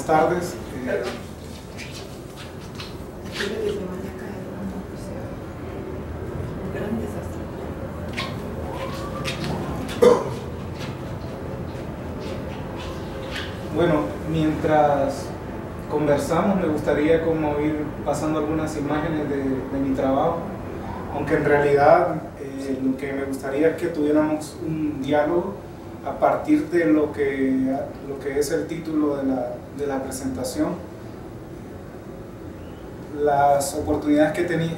buenas tardes. Bueno, mientras conversamos me gustaría como ir pasando algunas imágenes de mi trabajo, aunque en realidad lo que me gustaría es que tuviéramos un diálogo a partir de lo que es el título de la presentación. Las oportunidades que he tenido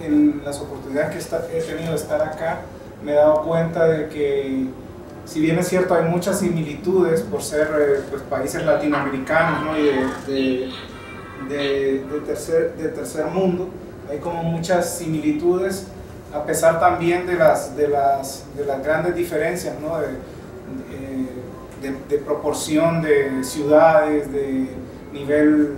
de estar acá, me he dado cuenta de que, si bien es cierto, hay muchas similitudes por ser pues, países latinoamericanos, ¿no? y de tercer mundo, hay como muchas similitudes, a pesar también de las grandes diferencias, ¿no? de proporción de ciudades, de nivel,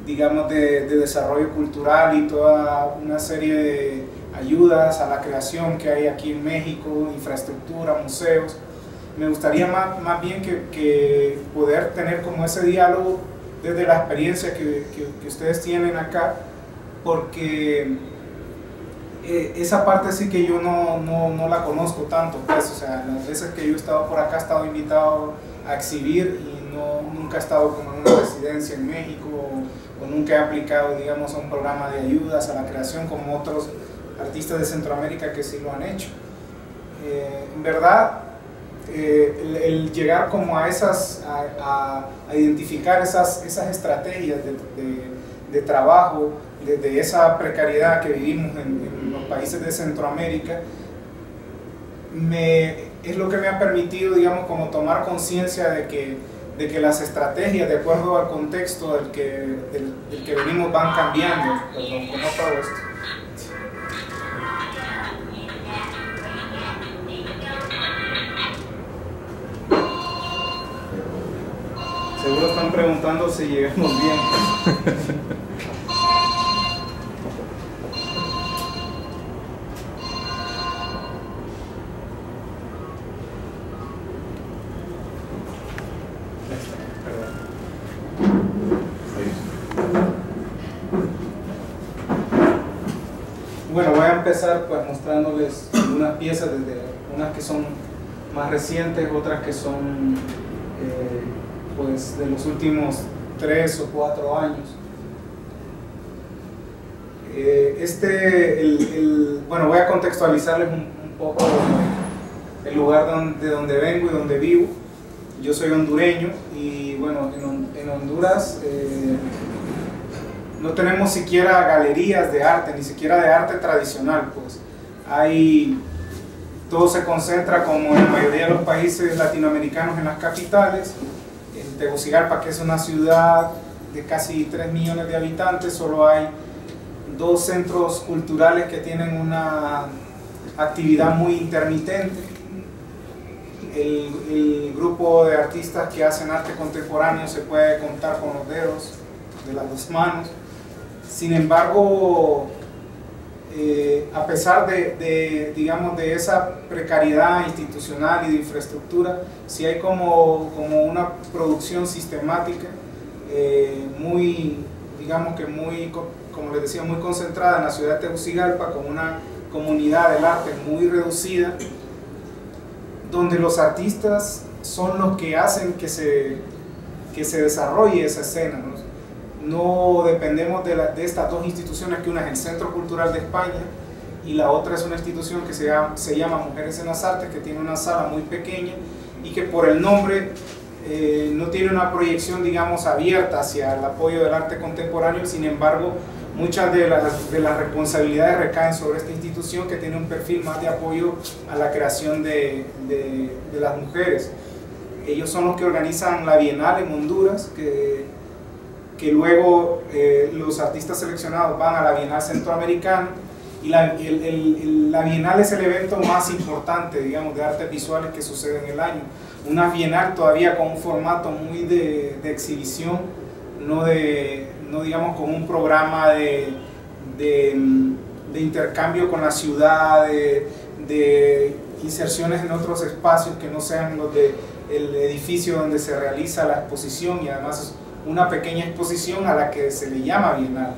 digamos, de desarrollo cultural y toda una serie de ayudas a la creación que hay aquí en México, infraestructura, museos. Me gustaría más bien que poder tener como ese diálogo desde la experiencia que ustedes tienen acá, porque esa parte sí que yo no la conozco tanto, pues, o sea, las veces que yo he estado por acá he estado invitado a exhibir y nunca he estado como en una residencia en México o nunca he aplicado, digamos, a un programa de ayudas a la creación como otros artistas de Centroamérica que sí lo han hecho. En verdad, el llegar como a identificar esas estrategias de trabajo, de esa precariedad que vivimos en los países de Centroamérica, es lo que me ha permitido, digamos, como tomar conciencia de que las estrategias, de acuerdo al contexto del que venimos, van cambiando. Perdón, ¿cómo pago esto? Seguro están preguntando si llegamos bien. Bueno, voy a empezar pues mostrándoles algunas piezas, desde unas que son más recientes, otras que son pues de los últimos 3 o 4 años. Bueno, voy a contextualizarles un poco el lugar de donde vengo y donde vivo. Yo soy hondureño y bueno, en Honduras no tenemos siquiera galerías de arte, ni siquiera de arte tradicional, pues. Todo se concentra, como en la mayoría de los países latinoamericanos, en las capitales. En Tegucigalpa, que es una ciudad de casi 3 millones de habitantes, solo hay 2 centros culturales que tienen una actividad muy intermitente. El grupo de artistas que hacen arte contemporáneo se puede contar con los dedos de las 2 manos. Sin embargo, a pesar digamos, de esa precariedad institucional y de infraestructura, sí hay como una producción sistemática, digamos que como les decía, muy concentrada en la ciudad de Tegucigalpa, con una comunidad del arte muy reducida, donde los artistas son los que hacen que se desarrolle esa escena, ¿no? No dependemos de estas 2 instituciones, que una es el Centro Cultural de España y la otra es una institución que se llama Mujeres en las Artes, que tiene una sala muy pequeña y que por el nombre no tiene una proyección, digamos, abierta hacia el apoyo del arte contemporáneo. Sin embargo, muchas de las responsabilidades recaen sobre esta institución, que tiene un perfil más de apoyo a la creación de las mujeres. Ellos son los que organizan la Bienal en Honduras, que luego los artistas seleccionados van a la Bienal Centroamericana, y la Bienal es el evento más importante, digamos, de artes visuales que sucede en el año. Una Bienal todavía con un formato muy de exhibición, no digamos con un programa de intercambio con la ciudad, de inserciones en otros espacios que no sean los del edificio donde se realiza la exposición, y además una pequeña exposición a la que se le llama bienal.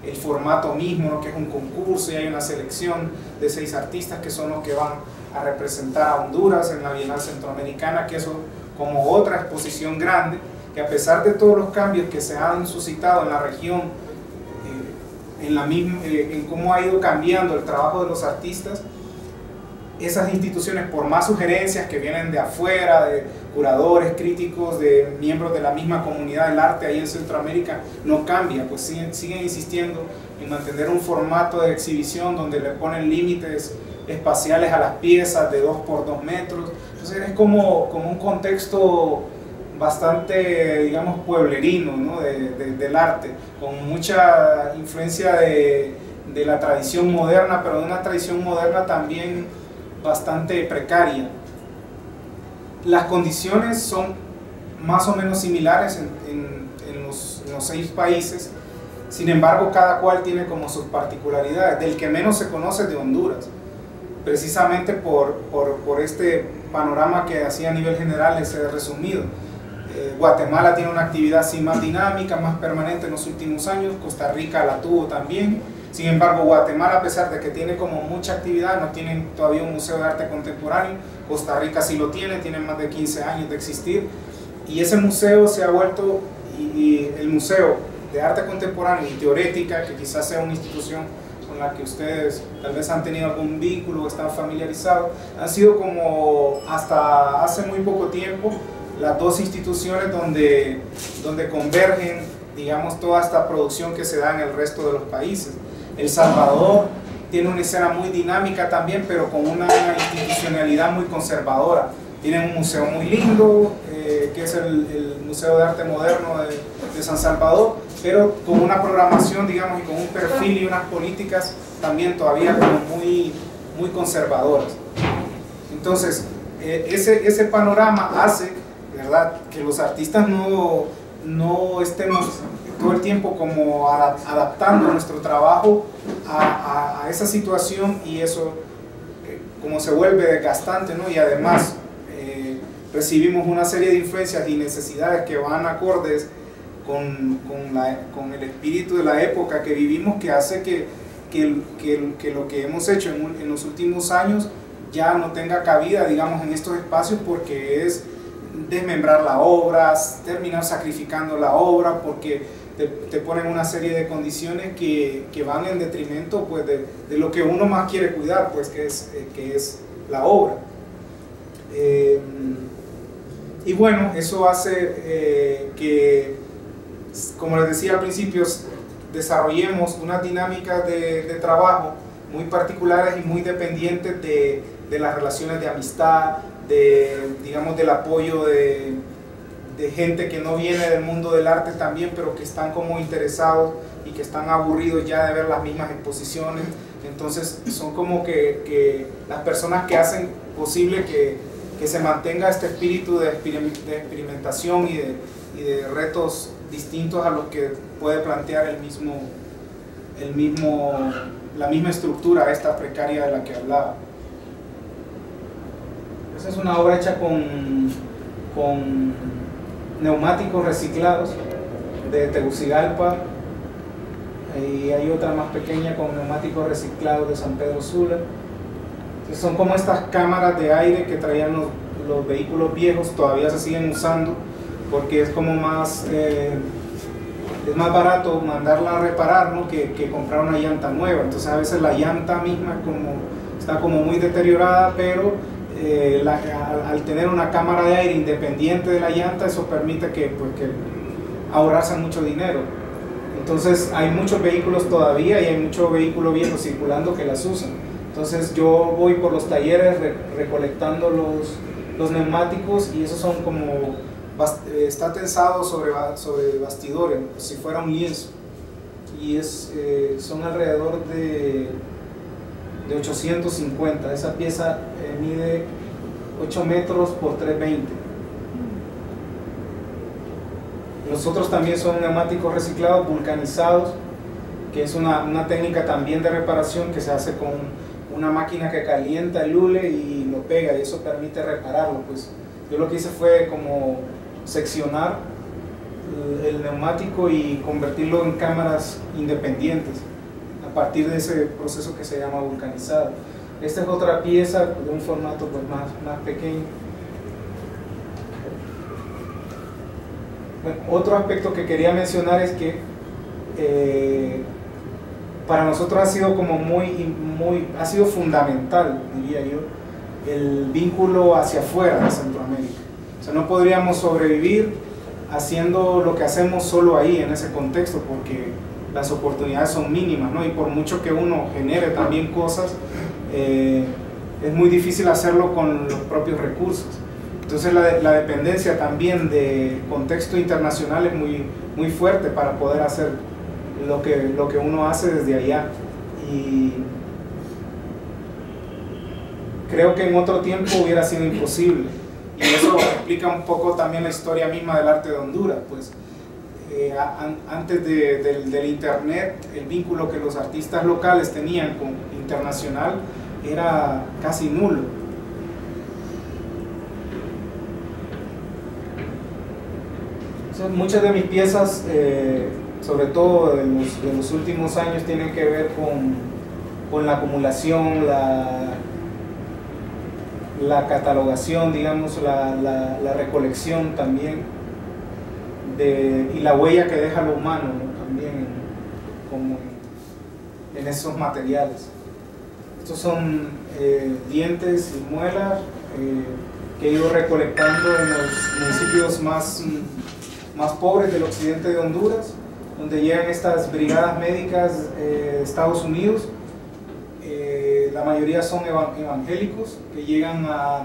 El formato mismo, ¿no? Que es un concurso y hay una selección de 6 artistas que son los que van a representar a Honduras en la Bienal Centroamericana, que es como otra exposición grande, que a pesar de todos los cambios que se han suscitado en la región, en cómo ha ido cambiando el trabajo de los artistas, esas instituciones, por más sugerencias que vienen de afuera, de curadores, críticos, de miembros de la misma comunidad del arte ahí en Centroamérica, no cambia, pues siguen insistiendo en mantener un formato de exhibición donde le ponen límites espaciales a las piezas de 2 por 2 metros. Entonces es como un contexto bastante, digamos, pueblerino, ¿no? del arte, con mucha influencia de la tradición moderna, pero de una tradición moderna también bastante precaria. Las condiciones son más o menos similares en los 6 países, sin embargo cada cual tiene como sus particularidades. Del que menos se conoce es de Honduras, precisamente por este panorama que así a nivel general les he resumido. Guatemala tiene una actividad así más dinámica, más permanente en los últimos años, Costa Rica la tuvo también. Sin embargo, Guatemala, a pesar de que tiene como mucha actividad, no tienen todavía un museo de arte contemporáneo. Costa Rica sí lo tiene más de 15 años de existir, y ese museo se ha vuelto, y el Museo de Arte Contemporáneo y Teorética, que quizás sea una institución con la que ustedes tal vez han tenido algún vínculo o están familiarizados, han sido como hasta hace muy poco tiempo las 2 instituciones donde convergen, digamos, toda esta producción que se da en el resto de los países. El Salvador tiene una escena muy dinámica también, pero con una institucionalidad muy conservadora. Tienen un museo muy lindo, que es el Museo de Arte Moderno de San Salvador, pero con una programación, digamos, y con un perfil y unas políticas también todavía como muy conservadoras. Entonces, ese panorama hace, ¿verdad?, que los artistas no estemos todo el tiempo como adaptando nuestro trabajo a esa situación, y eso como se vuelve desgastante, ¿no? Y además recibimos una serie de influencias y necesidades que van acordes con el espíritu de la época que vivimos, que hace que lo que hemos hecho en los últimos años ya no tenga cabida, digamos, en estos espacios, porque es desmembrar la obra, terminar sacrificando la obra, porque te ponen una serie de condiciones que van en detrimento, pues, de lo que uno más quiere cuidar, pues, que es la obra. Y bueno, eso hace que, como les decía al principio, desarrollemos unas dinámicas de trabajo muy particulares y muy dependientes de las relaciones de amistad, digamos, del apoyo de gente que no viene del mundo del arte también, pero que están como interesados y que están aburridos ya de ver las mismas exposiciones. Entonces son como que las personas que hacen posible que se mantenga este espíritu de experimentación y de retos distintos a los que puede plantear la misma estructura esta precaria de la que hablaba. Esa es una obra hecha con neumáticos reciclados de Tegucigalpa, y hay otra más pequeña con neumáticos reciclados de San Pedro Sula. Son como estas cámaras de aire que traían los vehículos viejos, todavía se siguen usando porque es como es más barato mandarla a reparar, ¿no?, que comprar una llanta nueva. Entonces a veces la llanta misma está como muy deteriorada, pero al tener una cámara de aire independiente de la llanta, eso permite que ahorrarse mucho dinero. Entonces hay muchos vehículos todavía y hay muchos vehículos viejos circulando que las usan. Entonces yo voy por los talleres recolectando los neumáticos, y esos son como, está tensado sobre bastidores, si fuera un lienzo, y son alrededor de 850. Esa pieza mide 8 metros por 320. Los otros también son neumáticos reciclados, vulcanizados, que es una técnica también de reparación que se hace con una máquina que calienta el hule y lo pega, y eso permite repararlo. Pues yo lo que hice fue como seccionar el neumático y convertirlo en cámaras independientes a partir de ese proceso que se llama vulcanizado. Esta es otra pieza de un formato pues más pequeño. Bueno, otro aspecto que quería mencionar es que para nosotros ha sido como ha sido fundamental, diría yo, el vínculo hacia afuera de Centroamérica. O sea, no podríamos sobrevivir haciendo lo que hacemos solo ahí, en ese contexto, porque las oportunidades son mínimas, ¿no? Y por mucho que uno genere también cosas, es muy difícil hacerlo con los propios recursos. Entonces la dependencia también de contexto internacional es muy fuerte para poder hacer lo que uno hace desde allá. Y creo que en otro tiempo hubiera sido imposible. Y eso explica un poco también la historia misma del arte de Honduras. Pues, antes del internet, el vínculo que los artistas locales tenían con internacional era casi nulo. Muchas de mis piezas, sobre todo de los últimos años, tienen que ver con la acumulación, la catalogación, digamos, la recolección también, y la huella que deja lo humano, ¿no? También como en esos materiales. Estos son dientes y muelas que he ido recolectando en los municipios más pobres del occidente de Honduras, donde llegan estas brigadas médicas de Estados Unidos. La mayoría son evangélicos que llegan a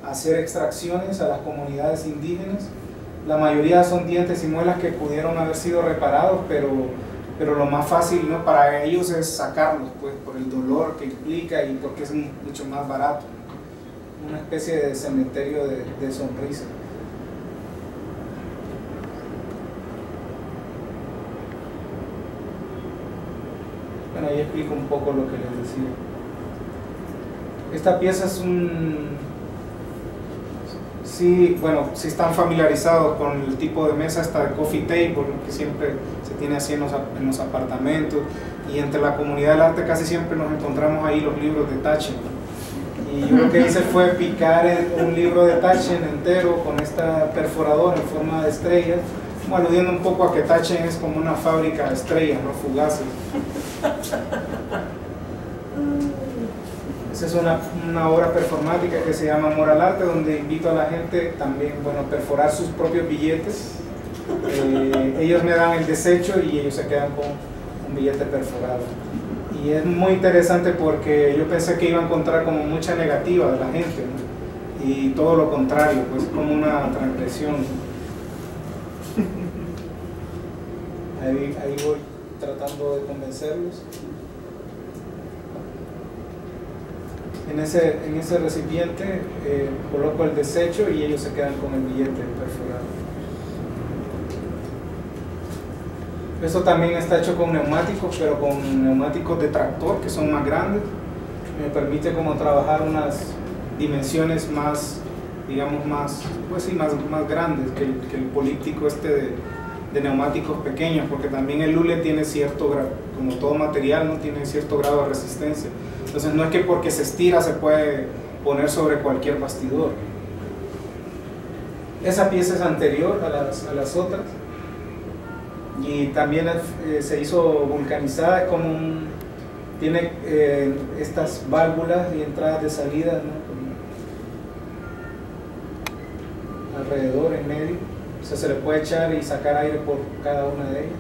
hacer extracciones a las comunidades indígenas. La mayoría son dientes y muelas que pudieron haber sido reparados, pero lo más fácil, ¿no?, para ellos es sacarlos, pues, por el dolor que implica y porque es mucho más barato. Una especie de cementerio de sonrisa. Bueno, ahí explico un poco lo que les decía. Esta pieza es sí, bueno, si están familiarizados con el tipo de mesa, esta de coffee table, ¿no?, que siempre se tiene así en los apartamentos, y entre la comunidad del arte casi siempre nos encontramos ahí los libros de Taschen. Y yo lo que hice fue picar un libro de Taschen entero con esta perforadora en forma de estrellas, aludiendo un poco a que Taschen es como una fábrica de estrellas, ¿no?, fugaces. Esa es una obra performática que se llama Amor al Arte, donde invito a la gente también, bueno, a perforar sus propios billetes. Ellos me dan el desecho y ellos se quedan con un billete perforado. Y es muy interesante porque yo pensé que iba a encontrar como mucha negativa de la gente, ¿no? Y todo lo contrario, pues como una transgresión. Ahí voy tratando de convencerlos. En ese recipiente coloco el desecho y ellos se quedan con el billete perforado. Esto también está hecho con neumáticos, pero con neumáticos de tractor, que son más grandes. Me permite como trabajar unas dimensiones más, digamos, pues sí, más grandes que el políptico de neumáticos pequeños, porque también el hule tiene cierto grado, como todo material, no tiene cierto grado de resistencia. Entonces no es que porque se estira se puede poner sobre cualquier bastidor. Esa pieza es anterior a las otras y también se hizo vulcanizada, tiene estas válvulas y entradas de salida, ¿no?, alrededor, en medio. O sea, se le puede echar y sacar aire por cada una de ellas.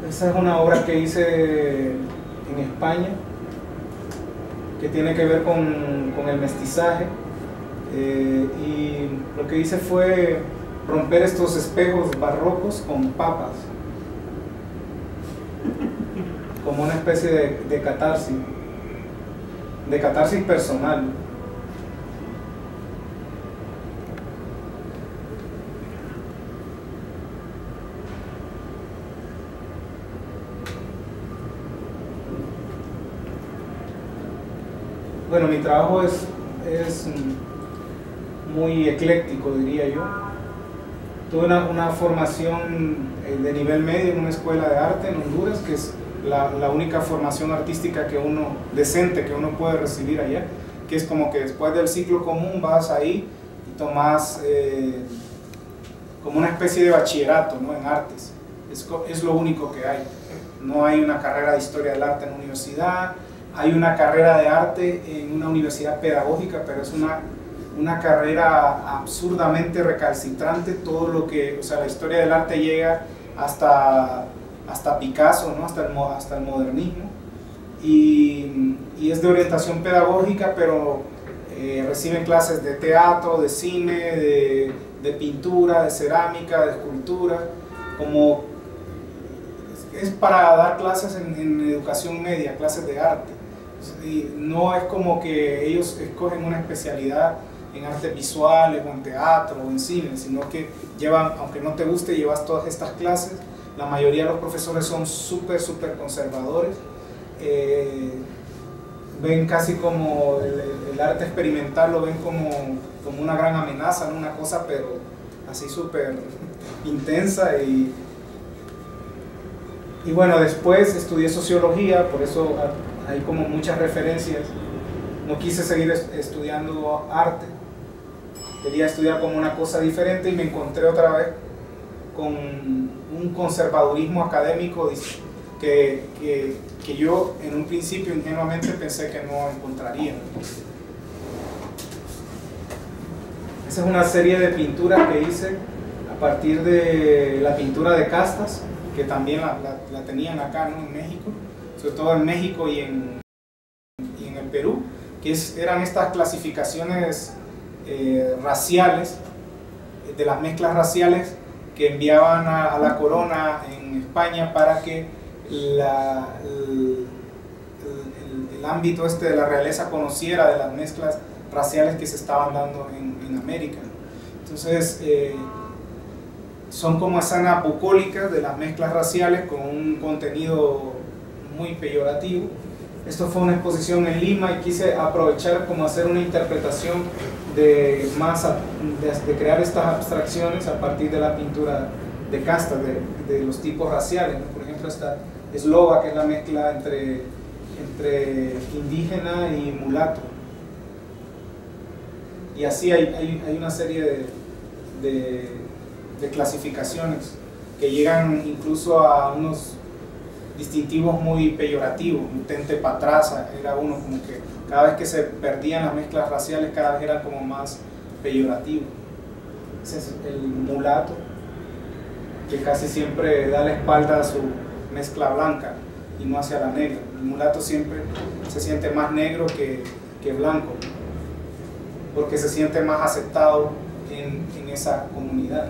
Esa es una obra que hice en España, que tiene que ver con el mestizaje, y lo que hice fue romper estos espejos barrocos con papas, como una especie de catarsis personal. Bueno, mi trabajo es muy ecléctico, diría yo. Tuve una formación de nivel medio en una escuela de arte en Honduras, que es la única formación artística decente que uno puede recibir allá, que es como que después del ciclo común vas ahí y tomas como una especie de bachillerato, ¿no?, en artes. Es lo único que hay. No hay una carrera de historia del arte en la universidad, hay una carrera de arte en una universidad pedagógica, pero es una carrera absurdamente recalcitrante. Todo lo que, o sea, la historia del arte llega hasta Picasso, ¿no?, hasta el modernismo, y es de orientación pedagógica, pero reciben clases de teatro, de cine, de pintura, de cerámica, de escultura, como es para dar clases en educación media, clases de arte. Y no es como que ellos escogen una especialidad en artes visuales o en teatro o en cine, sino que llevan, aunque no te guste, llevas todas estas clases. La mayoría de los profesores son súper conservadores, ven casi como el arte experimental, lo ven como una gran amenaza, ¿no?, una cosa pero así súper intensa. Y bueno, después estudié sociología, por eso hay como muchas referencias. No quise seguir estudiando arte, quería estudiar como una cosa diferente, y me encontré otra vez con un conservadurismo académico que yo en un principio ingenuamente pensé que no encontraría. Esa es una serie de pinturas que hice a partir de la pintura de castas, que también la tenían acá, ¿no?, en México, sobre todo en México y en el Perú, que eran estas clasificaciones raciales, de las mezclas raciales que enviaban a la corona en España para que el ámbito de la realeza conociera de las mezclas raciales que se estaban dando en América. Entonces son como escenas bucólicas de las mezclas raciales con un contenido muy peyorativo. Esto fue una exposición en Lima y quise aprovechar como hacer una interpretación de crear estas abstracciones a partir de la pintura de castas, de los tipos raciales, ¿no? Por ejemplo, esta eslova, que es la mezcla entre indígena y mulato. Y así hay una serie de clasificaciones que llegan incluso a unos distintivos muy peyorativos. Un tente patraza era uno, como que cada vez que se perdían las mezclas raciales, cada vez era como más peyorativo. Ese es el mulato, que casi siempre da la espalda a su mezcla blanca y no hacia la negra. El mulato siempre se siente más negro que blanco, porque se siente más aceptado en esa comunidad.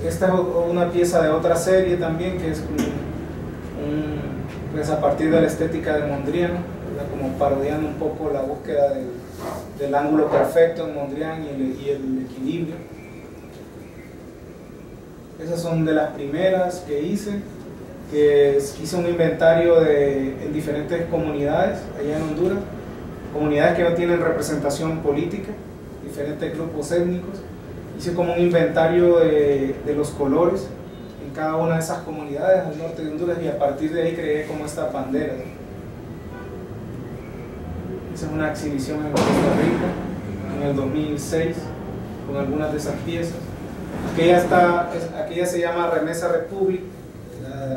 Esta es una pieza de otra serie también, que es pues a partir de la estética de Mondrian, como parodiando un poco la búsqueda del ángulo perfecto en Mondrian y el equilibrio. Esas son de las primeras que hice un inventario en diferentes comunidades allá en Honduras, comunidades que no tienen representación política, diferentes grupos étnicos. Hice como un inventario de los colores en cada una de esas comunidades al norte de Honduras, y a partir de ahí creé como esta bandera. Esa es una exhibición en Costa Rica en el 2006 con algunas de esas piezas. Aquella se llama Remesa Republic,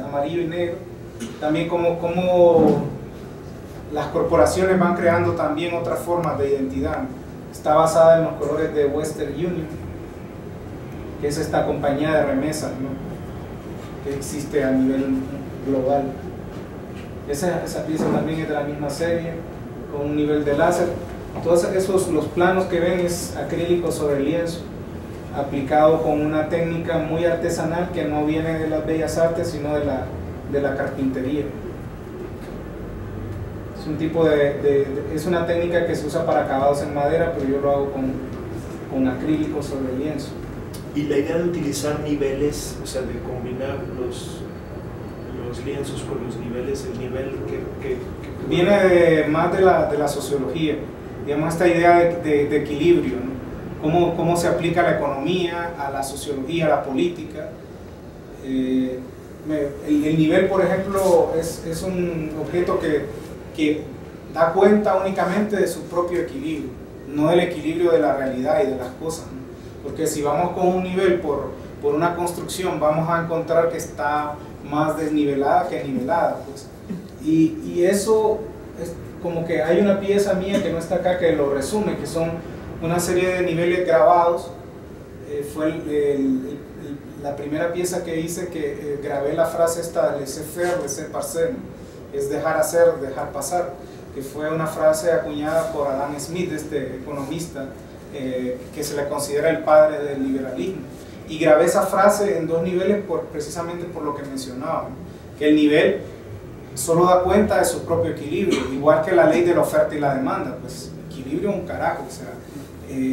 amarillo y negro. También como las corporaciones van creando también otras formas de identidad. Está basada en los colores de Western Union, que es esta compañía de remesas, ¿no?, que existe a nivel global. Esa pieza también es de la misma serie, con un nivel de láser. Todos los planos que ven es acrílico sobre lienzo, aplicado con una técnica muy artesanal que no viene de las bellas artes, sino de la carpintería. Es un tipo es una técnica que se usa para acabados en madera, pero yo lo hago con acrílico sobre lienzo. Y la idea de utilizar niveles, o sea, de combinar los lienzos con los niveles, el nivel que viene más de la sociología. digamos, esta idea de equilibrio, ¿no? Cómo se aplica a la economía, a la sociología, a la política. El nivel, por ejemplo, es un objeto que da cuenta únicamente de su propio equilibrio, no del equilibrio de la realidad y de las cosas, ¿no? Porque si vamos con un nivel por una construcción, vamos a encontrar que está más desnivelada que nivelada, pues. Y eso es como que hay una pieza mía que no está acá que lo resume, que son una serie de niveles grabados. Fue la primera pieza que hice, que grabé la frase esta, laissez-faire, laissez-passer, es dejar hacer, dejar pasar, que fue una frase acuñada por Adam Smith, este economista, que se le considera el padre del liberalismo. Y grabé esa frase en dos niveles precisamente por lo que mencionaba, ¿no? Que el nivel solo da cuenta de su propio equilibrio, igual que la ley de la oferta y la demanda, pues equilibrio un carajo, o sea,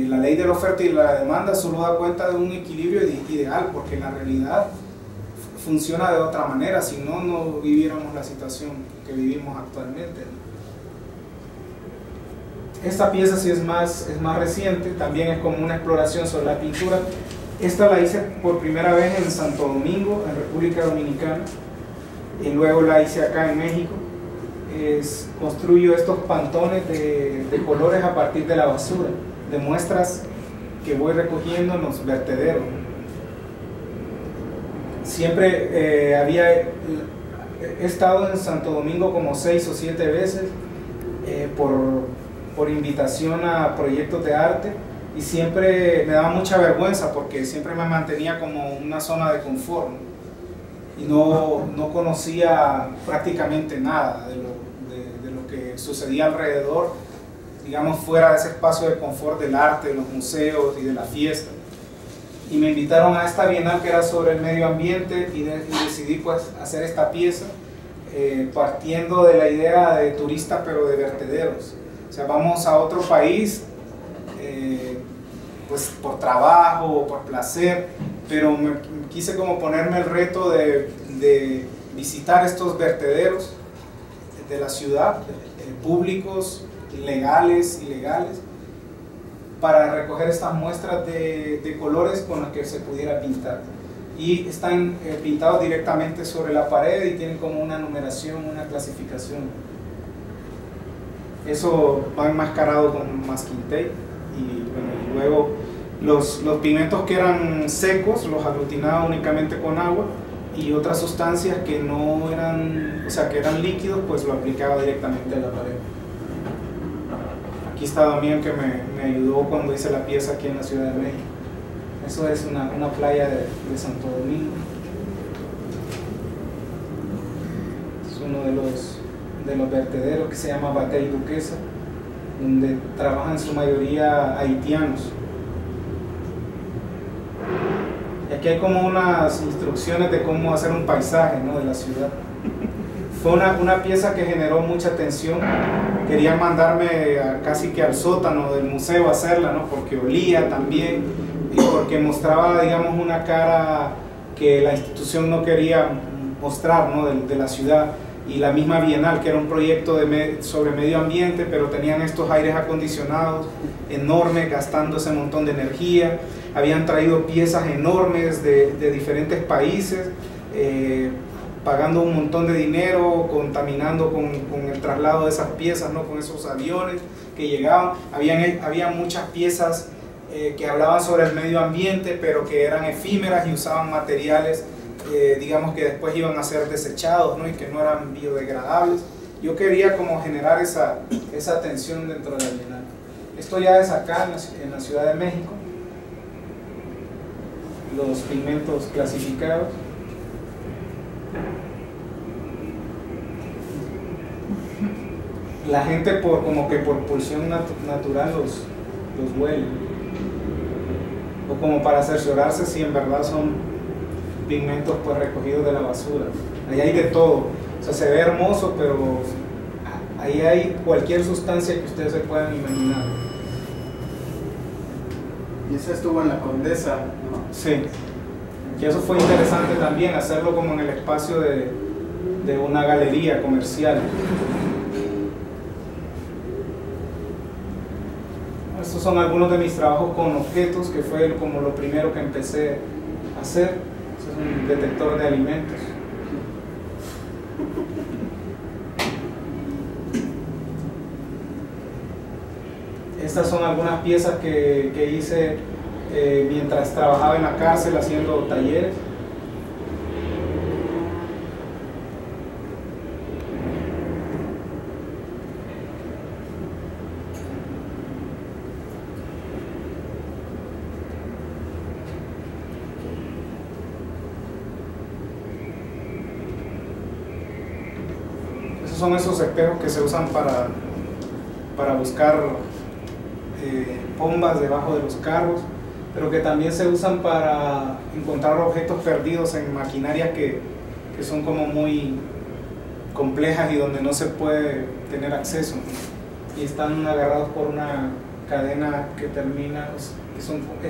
la ley de la oferta y la demanda solo da cuenta de un equilibrio ideal, porque la realidad funciona de otra manera, si no, no viviéramos la situación que vivimos actualmente, ¿no? Esta pieza sí es más reciente, también es como una exploración sobre la pintura. Esta la hice por primera vez en Santo Domingo, en República Dominicana, y luego la hice acá en México. Construyo estos pantones de colores a partir de la basura, de muestras que voy recogiendo en los vertederos. Siempre he estado en Santo Domingo como 6 o 7 veces por invitación a proyectos de arte, y siempre me daba mucha vergüenza porque siempre me mantenía como una zona de confort, ¿no? Y no conocía prácticamente nada de lo que sucedía alrededor, digamos, fuera de ese espacio de confort del arte, de los museos y de la fiesta. Y me invitaron a esta bienal que era sobre el medio ambiente, y decidí pues hacer esta pieza partiendo de la idea de turista pero de vertederos. O sea, vamos a otro país pues por trabajo o por placer, pero quise como ponerme el reto de visitar estos vertederos de la ciudad, públicos, legales, ilegales, para recoger estas muestras de colores con las que se pudiera pintar. Y están pintados directamente sobre la pared y tienen como una numeración, una clasificación. Eso va enmascarado con masking tape, y, bueno, y luego los pigmentos que eran secos los aglutinaba únicamente con agua, y otras sustancias que no eran, o sea, que eran líquidos, pues lo aplicaba directamente a la pared. Aquí está Damián, que me ayudó cuando hice la pieza aquí en la Ciudad de México. Eso es una playa de Santo Domingo. Es uno de los vertederos que se llama Batey Duquesa, donde trabajan en su mayoría haitianos. Y aquí hay como unas instrucciones de cómo hacer un paisaje, ¿no?, de la ciudad. Fue una pieza que generó mucha atención. Querían mandarme casi que al sótano del museo a hacerla, ¿no?, porque olía también, y porque mostraba, digamos, una cara que la institución no quería mostrar, ¿no?, de la ciudad. Y la misma Bienal, que era un proyecto sobre medio ambiente, pero tenían estos aires acondicionados enormes, gastando ese montón de energía. Habían traído piezas enormes de diferentes países, pagando un montón de dinero, contaminando con el traslado de esas piezas, ¿no?, con esos aviones que llegaban. Había muchas piezas que hablaban sobre el medio ambiente, pero que eran efímeras y usaban materiales digamos que después iban a ser desechados, ¿no?, y que no eran biodegradables. Yo quería como generar esa tensión dentro de la Bienal. Esto ya es acá en la Ciudad de México, los pigmentos clasificados. La gente como que por pulsión natural los huele, o como para cerciorarse si en verdad son pigmentos pues recogidos de la basura. Ahí hay de todo, o sea, se ve hermoso, pero ahí hay cualquier sustancia que ustedes se puedan imaginar. Y eso estuvo en la Condesa, ¿no? Sí, y eso fue interesante también, hacerlo como en el espacio de una galería comercial. Estos son algunos de mis trabajos con objetos, que fue como lo primero que empecé a hacer. Este es un detector de alimentos. Estas son algunas piezas que hice mientras trabajaba en la cárcel haciendo talleres. Esos son esos espejos que se usan para buscar bombas debajo de los carros, pero que también se usan para encontrar objetos perdidos en maquinarias que son como muy complejas y donde no se puede tener acceso, ¿no? Y están agarrados por una cadena que termina, es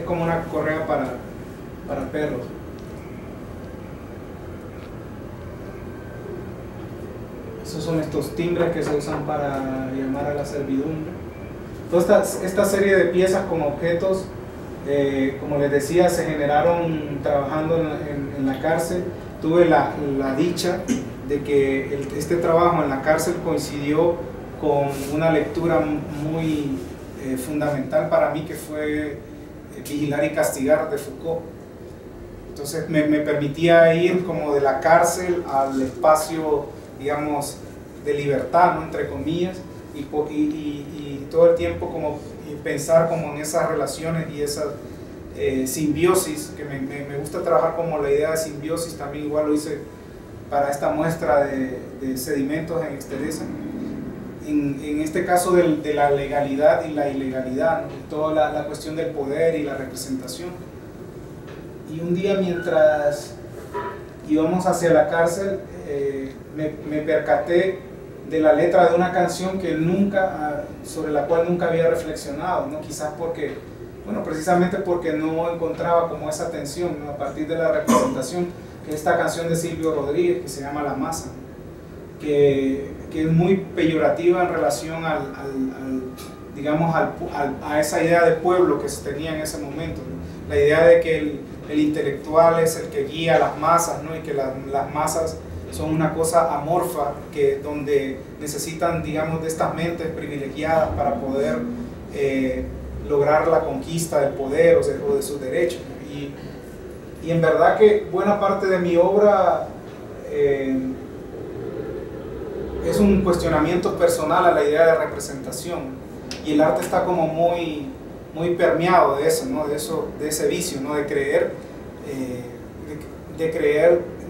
como una correa para perros. Esos son estos timbres que se usan para llamar a la servidumbre. Toda esta serie de piezas con objetos, como les decía, se generaron trabajando en la cárcel. Tuve la dicha de que este trabajo en la cárcel coincidió con una lectura muy fundamental para mí, que fue Vigilar y Castigar de Foucault. Entonces me permitía ir como de la cárcel al espacio, digamos, de libertad, ¿no?, entre comillas, y todo el tiempo como pensar como en esas relaciones y esas simbiosis, que me gusta trabajar como la idea de simbiosis. También igual lo hice para esta muestra de sedimentos en Exteresa. En este caso de la legalidad y la ilegalidad, ¿no?, toda la cuestión del poder y la representación. Y un día, mientras íbamos hacia la cárcel, me percaté de la letra de una canción que sobre la cual nunca había reflexionado, ¿no? Quizás porque, bueno, precisamente porque no encontraba como esa tensión, ¿no?, a partir de la representación, que es esta canción de Silvio Rodríguez que se llama La Masa, que es muy peyorativa en relación digamos, a esa idea de pueblo que se tenía en ese momento, ¿no? La idea de que el intelectual es el que guía a las masas, ¿no?, y que las masas son una cosa amorfa, donde necesitan, digamos, de estas mentes privilegiadas para poder lograr la conquista del poder o de sus derechos, ¿no? Y en verdad que buena parte de mi obra es un cuestionamiento personal a la idea de representación, y el arte está como muy permeado de eso, ¿no?, de ese vicio, ¿no?, de creer,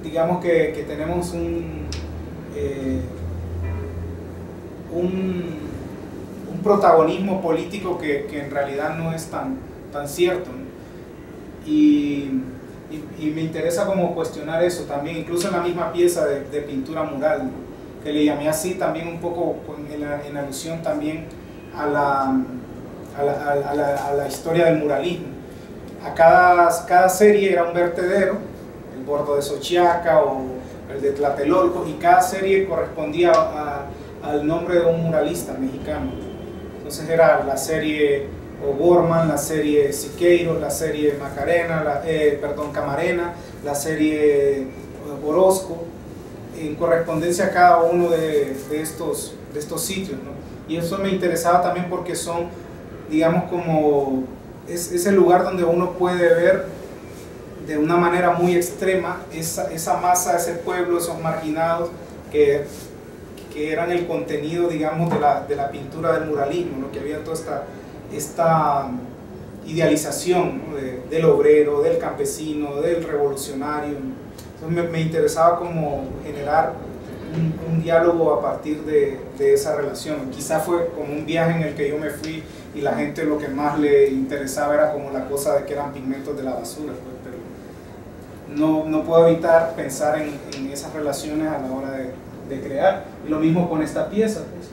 digamos, que tenemos un protagonismo político que en realidad no es tan cierto, ¿no? Y me interesa como cuestionar eso también, incluso en la misma pieza de pintura mural, ¿no?, que le llamé así también un poco en alusión también a la historia del muralismo. Cada serie era un vertedero, el Bordo de Xochiaca o el de Tlatelolco, y cada serie correspondía al nombre de un muralista mexicano. Entonces era la serie O'Gorman, la serie Siqueiros, la serie Camarena, la serie Orozco, en correspondencia a cada uno de estos sitios, ¿no? Y eso me interesaba también porque son, digamos, como es el lugar donde uno puede ver de una manera muy extrema esa masa, ese pueblo, esos marginados que eran el contenido, digamos, de la pintura del muralismo, ¿no?, que había toda esta idealización, ¿no?, del obrero, del campesino, del revolucionario, ¿no? Entonces me interesaba como generar un diálogo a partir de esa relación. Quizás fue como un viaje en el que yo me fui y la gente lo que más le interesaba era como la cosa de que eran pigmentos de la basura, pues, pero no puedo evitar pensar en esas relaciones a la hora de crear. Y lo mismo con esta pieza, pues,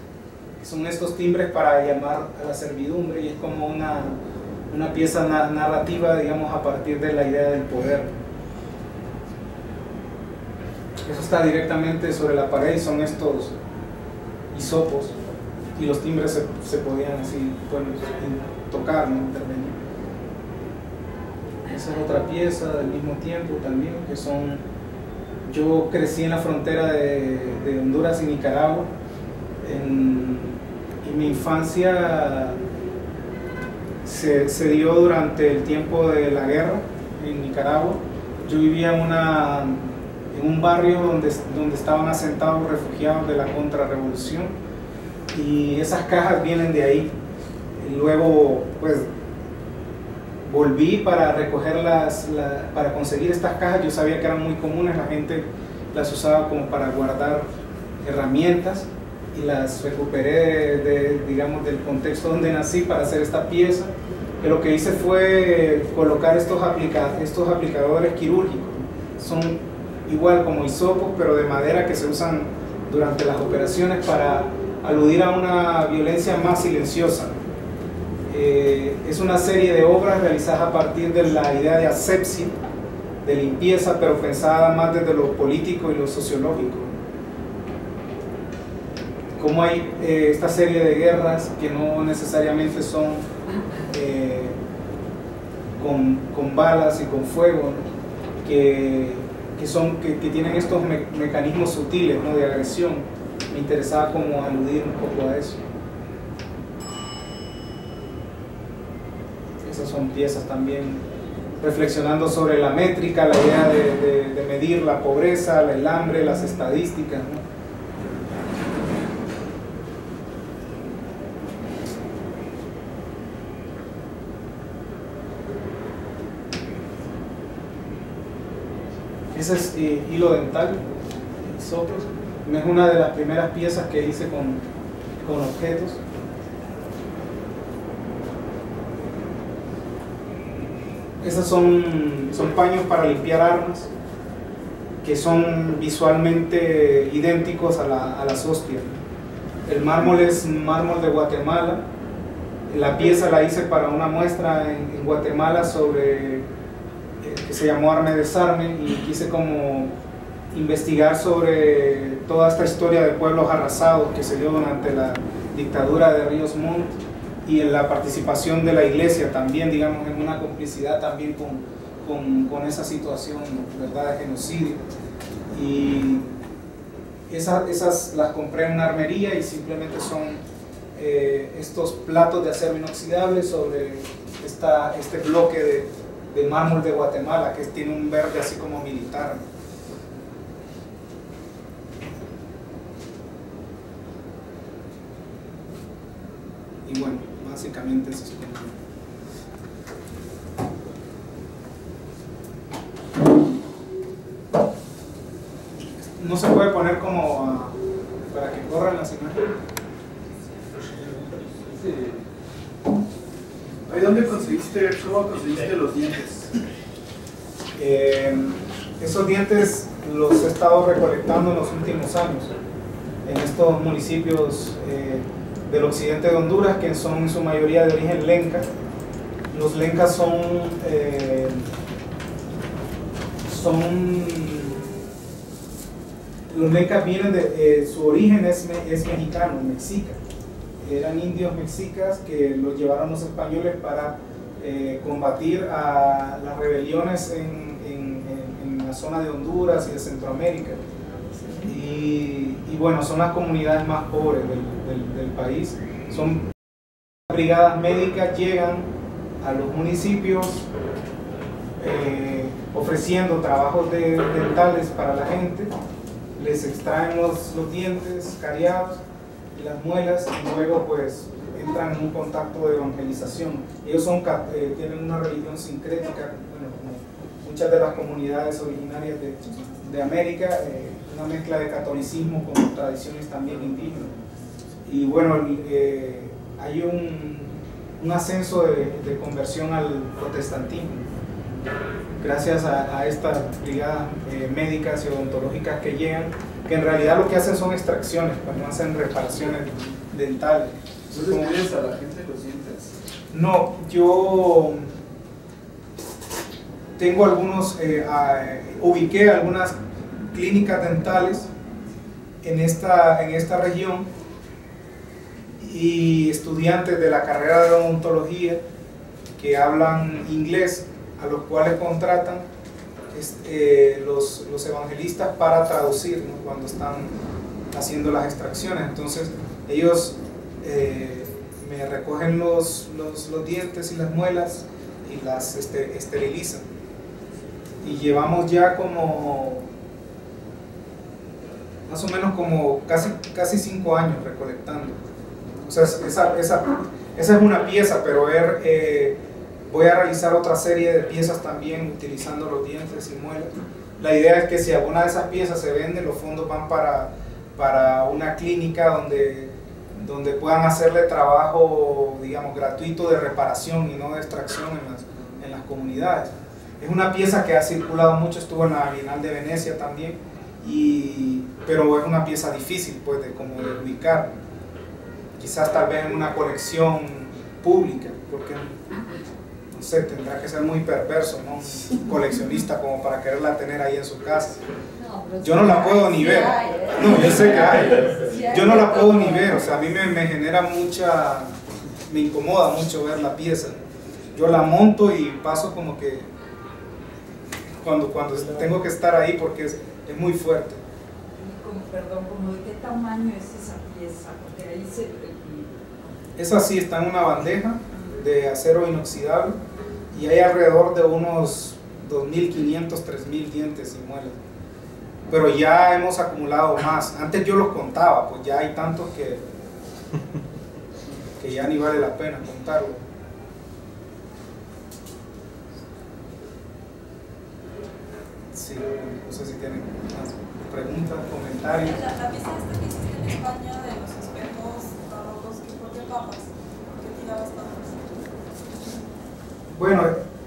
que son estos timbres para llamar a la servidumbre, y es como una pieza narrativa, digamos, a partir de la idea del poder. Eso está directamente sobre la pared y son estos hisopos. y los timbres se podían así, bueno, tocar, ¿no? Intervenir. Esa es otra pieza del mismo tiempo también, que son... Yo crecí en la frontera de Honduras y Nicaragua, y mi infancia se dio durante el tiempo de la guerra en Nicaragua. Yo vivía en un barrio donde estaban asentados refugiados de la contrarrevolución, y esas cajas vienen de ahí. Y luego pues volví para recogerlas, para conseguir estas cajas. Yo sabía que eran muy comunes, la gente las usaba como para guardar herramientas, y las recuperé digamos, del contexto donde nací para hacer esta pieza. Que lo que hice fue colocar estos aplicadores quirúrgicos. Son igual como hisopos, pero de madera, que se usan durante las operaciones para aludir a una violencia más silenciosa. Es una serie de obras realizadas a partir de la idea de asepsia, de limpieza, pero pensada más desde lo político y lo sociológico. Como hay esta serie de guerras que no necesariamente son con balas y con fuego, ¿no? que tienen estos mecanismos sutiles, ¿no? De agresión. Me interesaba como aludir un poco a eso. Esas son piezas también reflexionando sobre la métrica, la idea de medir la pobreza, el hambre, las estadísticas, ¿no? Ese es hilo dental, hisopos. Es una de las primeras piezas que hice con objetos. Esas son paños para limpiar armas, que son visualmente idénticos a las hostias. El mármol es mármol de Guatemala. La pieza la hice para una muestra en Guatemala sobre que se llamó Arme Desarme, y quise como investigar sobre toda esta historia de pueblos arrasados que se dio durante la dictadura de Ríos Montt, y en la participación de la iglesia también, digamos, en una complicidad también con esa situación, ¿verdad?, de genocidio. Y esas las compré en una armería, y simplemente son estos platos de acero inoxidable sobre este bloque de mármol de Guatemala, que tiene un verde así como militar. Y bueno, básicamente eso es como... No se puede poner como para que corran las imágenes. ¿Cómo conseguiste los dientes? Esos dientes los he estado recolectando en los últimos años en estos municipios del occidente de Honduras, que son en su mayoría de origen lenca. Los lencas los lencas vienen su origen es mexicano, mexica. Eran indios mexicas que los llevaron los españoles para combatir a las rebeliones en la zona de Honduras y de Centroamérica. Y bueno, son las comunidades más pobres del país. Son brigadas médicas, llegan a los municipios ofreciendo trabajos dentales para la gente, les extraen los dientes cariados y las muelas, y luego pues entran en un contacto de evangelización. Ellos tienen una religión sincrética, bueno, como muchas de las comunidades originarias de América, una mezcla de catolicismo con tradiciones también indígenas. Y bueno, hay un ascenso de conversión al protestantismo gracias a estas brigadas médicas y odontológicas que llegan, que en realidad lo que hacen son extracciones, pues no hacen reparaciones dentales. ¿No les pides a la gente los dientes? No, yo tengo ubiqué algunas clínicas dentales en esta región, y estudiantes de la carrera de odontología que hablan inglés, a los cuales contratan los evangelistas para traducir, ¿no?, cuando están haciendo las extracciones. Entonces ellos me recogen los dientes y las muelas y las esterilizan, y llevamos ya como más o menos como casi 5 años recolectando. O sea, esa es una pieza, pero voy a realizar otra serie de piezas también utilizando los dientes y muelas. La idea es que si alguna de esas piezas se vende, los fondos van para una clínica donde puedan hacerle trabajo, digamos, gratuito de reparación y no de extracción en las comunidades. Es una pieza que ha circulado mucho, estuvo en la Bienal de Venecia también, pero es una pieza difícil, pues, de ubicar. Quizás tal vez en una colección pública, porque no sé, tendrá que ser muy perverso, ¿no?, un coleccionista como para quererla tener ahí en su casa. Yo no la puedo ni ver. No, yo sé que hay. Yo no la puedo ni ver, o sea, a mí me genera me incomoda mucho ver la pieza. Yo la monto y paso como que cuando tengo que estar ahí, porque es muy fuerte. Perdón, ¿como de qué tamaño es esa pieza? Porque ahí Es así, está en una bandeja de acero inoxidable y hay alrededor de unos 2.500, 3.000 dientes y muelas. Pero ya hemos acumulado más. Antes yo los contaba, pues ya hay tantos que ya ni vale la pena contarlo. Sí, no sé si tienen más preguntas, comentarios. La pieza esta que hiciste en España de los espejos barrocos, ¿por qué papas? ¿Por qué tirabas papas? Bueno,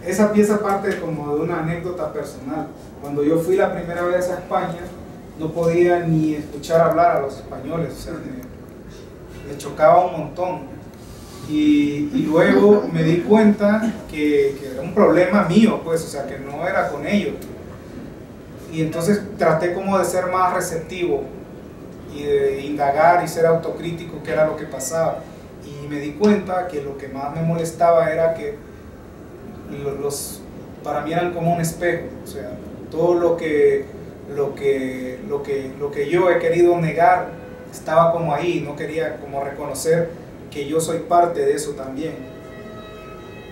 esa pieza parte como de una anécdota personal. Cuando yo fui la primera vez a España, no podía ni escuchar hablar a los españoles, o sea, me chocaba un montón. Y luego me di cuenta que era un problema mío, pues, o sea, que no era con ellos. Y entonces traté como de ser más receptivo y de indagar y ser autocrítico qué era lo que pasaba. Y me di cuenta que lo que más me molestaba era que para mí eran como un espejo, o sea, todo lo que yo he querido negar estaba como ahí, no quería como reconocer que yo soy parte de eso también.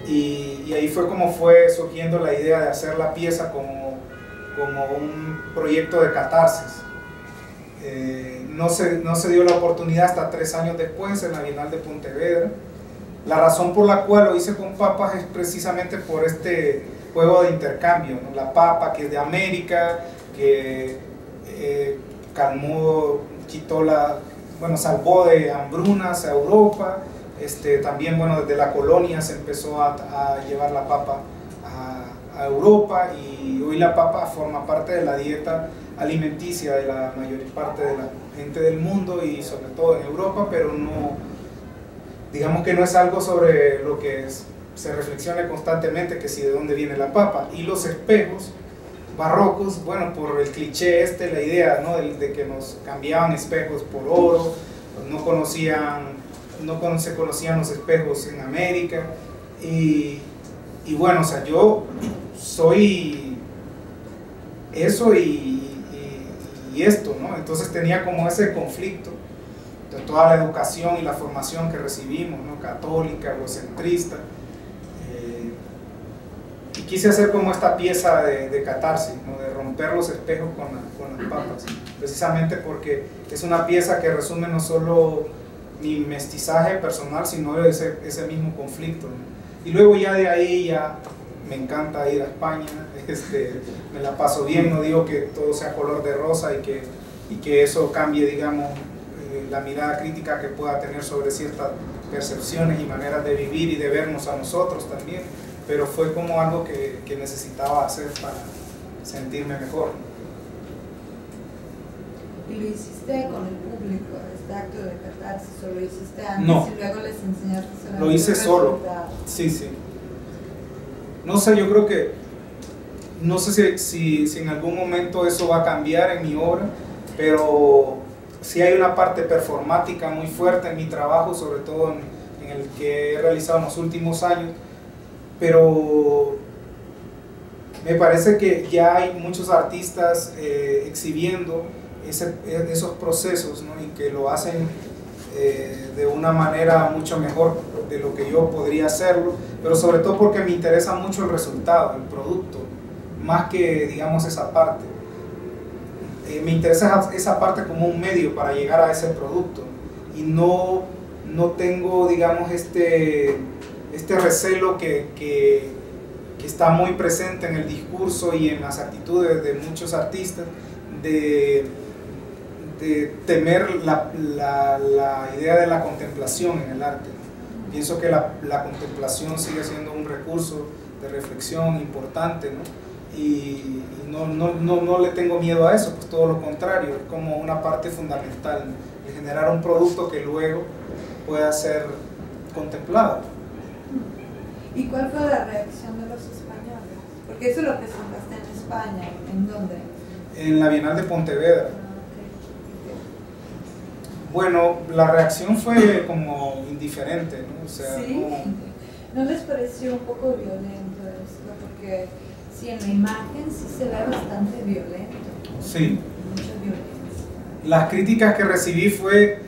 Y ahí fue como fue surgiendo la idea de hacer la pieza como un proyecto de catarsis. No se dio la oportunidad hasta 3 años después en la Bienal de Pontevedra. La razón por la cual lo hice con papas es precisamente por este juego de intercambio, ¿no? La papa, que es de América, que salvó de hambrunas a Europa. También, bueno, desde la colonia se empezó a llevar la papa a Europa, y hoy la papa forma parte de la dieta alimenticia de la mayor parte de la gente del mundo, y sobre todo en Europa, pero no, digamos que no es algo sobre lo que se reflexiona constantemente, que si de dónde viene la papa. Y los espejos barrocos, bueno, por el cliché la idea, ¿no?, de que nos cambiaban espejos por oro, no se conocían los espejos en América, y bueno, o sea, yo soy eso y esto, ¿no? Entonces tenía como ese conflicto de toda la educación y la formación que recibimos, ¿no?, católica, egocentrista, y quise hacer como esta pieza de catarsis, ¿no?, de romper los espejos con las papas, precisamente porque es una pieza que resume no solo mi mestizaje personal, sino ese mismo conflicto, ¿no? Y luego ya de ahí ya me encanta ir a España, me la paso bien, no digo que todo sea color de rosa y que eso cambie, digamos, la mirada crítica que pueda tener sobre ciertas percepciones y maneras de vivir y de vernos a nosotros también, pero fue como algo que necesitaba hacer para sentirme mejor. ¿Y lo hiciste con el público, este acto de catarsis, o lo hiciste antes No, y luego les enseñaste solamente? Lo hice solo. Sí. No sé, yo creo que, no sé si en algún momento eso va a cambiar en mi obra, pero sí hay una parte performática muy fuerte en mi trabajo, sobre todo en el que he realizado en los últimos años, pero me parece que ya hay muchos artistas exhibiendo esos procesos, ¿no? Y que lo hacen de una manera mucho mejor de lo que yo podría hacerlo, pero sobre todo porque me interesa mucho el resultado, el producto, más que, digamos, esa parte. Me interesa esa parte como un medio para llegar a ese producto, y no tengo, digamos, este recelo que está muy presente en el discurso y en las actitudes de muchos artistas de temer la idea de la contemplación en el arte. Pienso que la contemplación sigue siendo un recurso de reflexión importante, ¿no? Y no le tengo miedo a eso, pues todo lo contrario, es como una parte fundamental, ¿no?, de generar un producto que luego pueda ser contemplado. ¿Y cuál fue la reacción de los españoles? Porque eso lo presentaste en España, ¿en dónde? En la Bienal de Pontevedra. Bueno, la reacción fue como indiferente, ¿no? O sea, ¿sí? ¿No les pareció un poco violento esto? Porque sí, en la imagen sí se ve bastante violento. Sí. Mucha violencia. Las críticas que recibí fue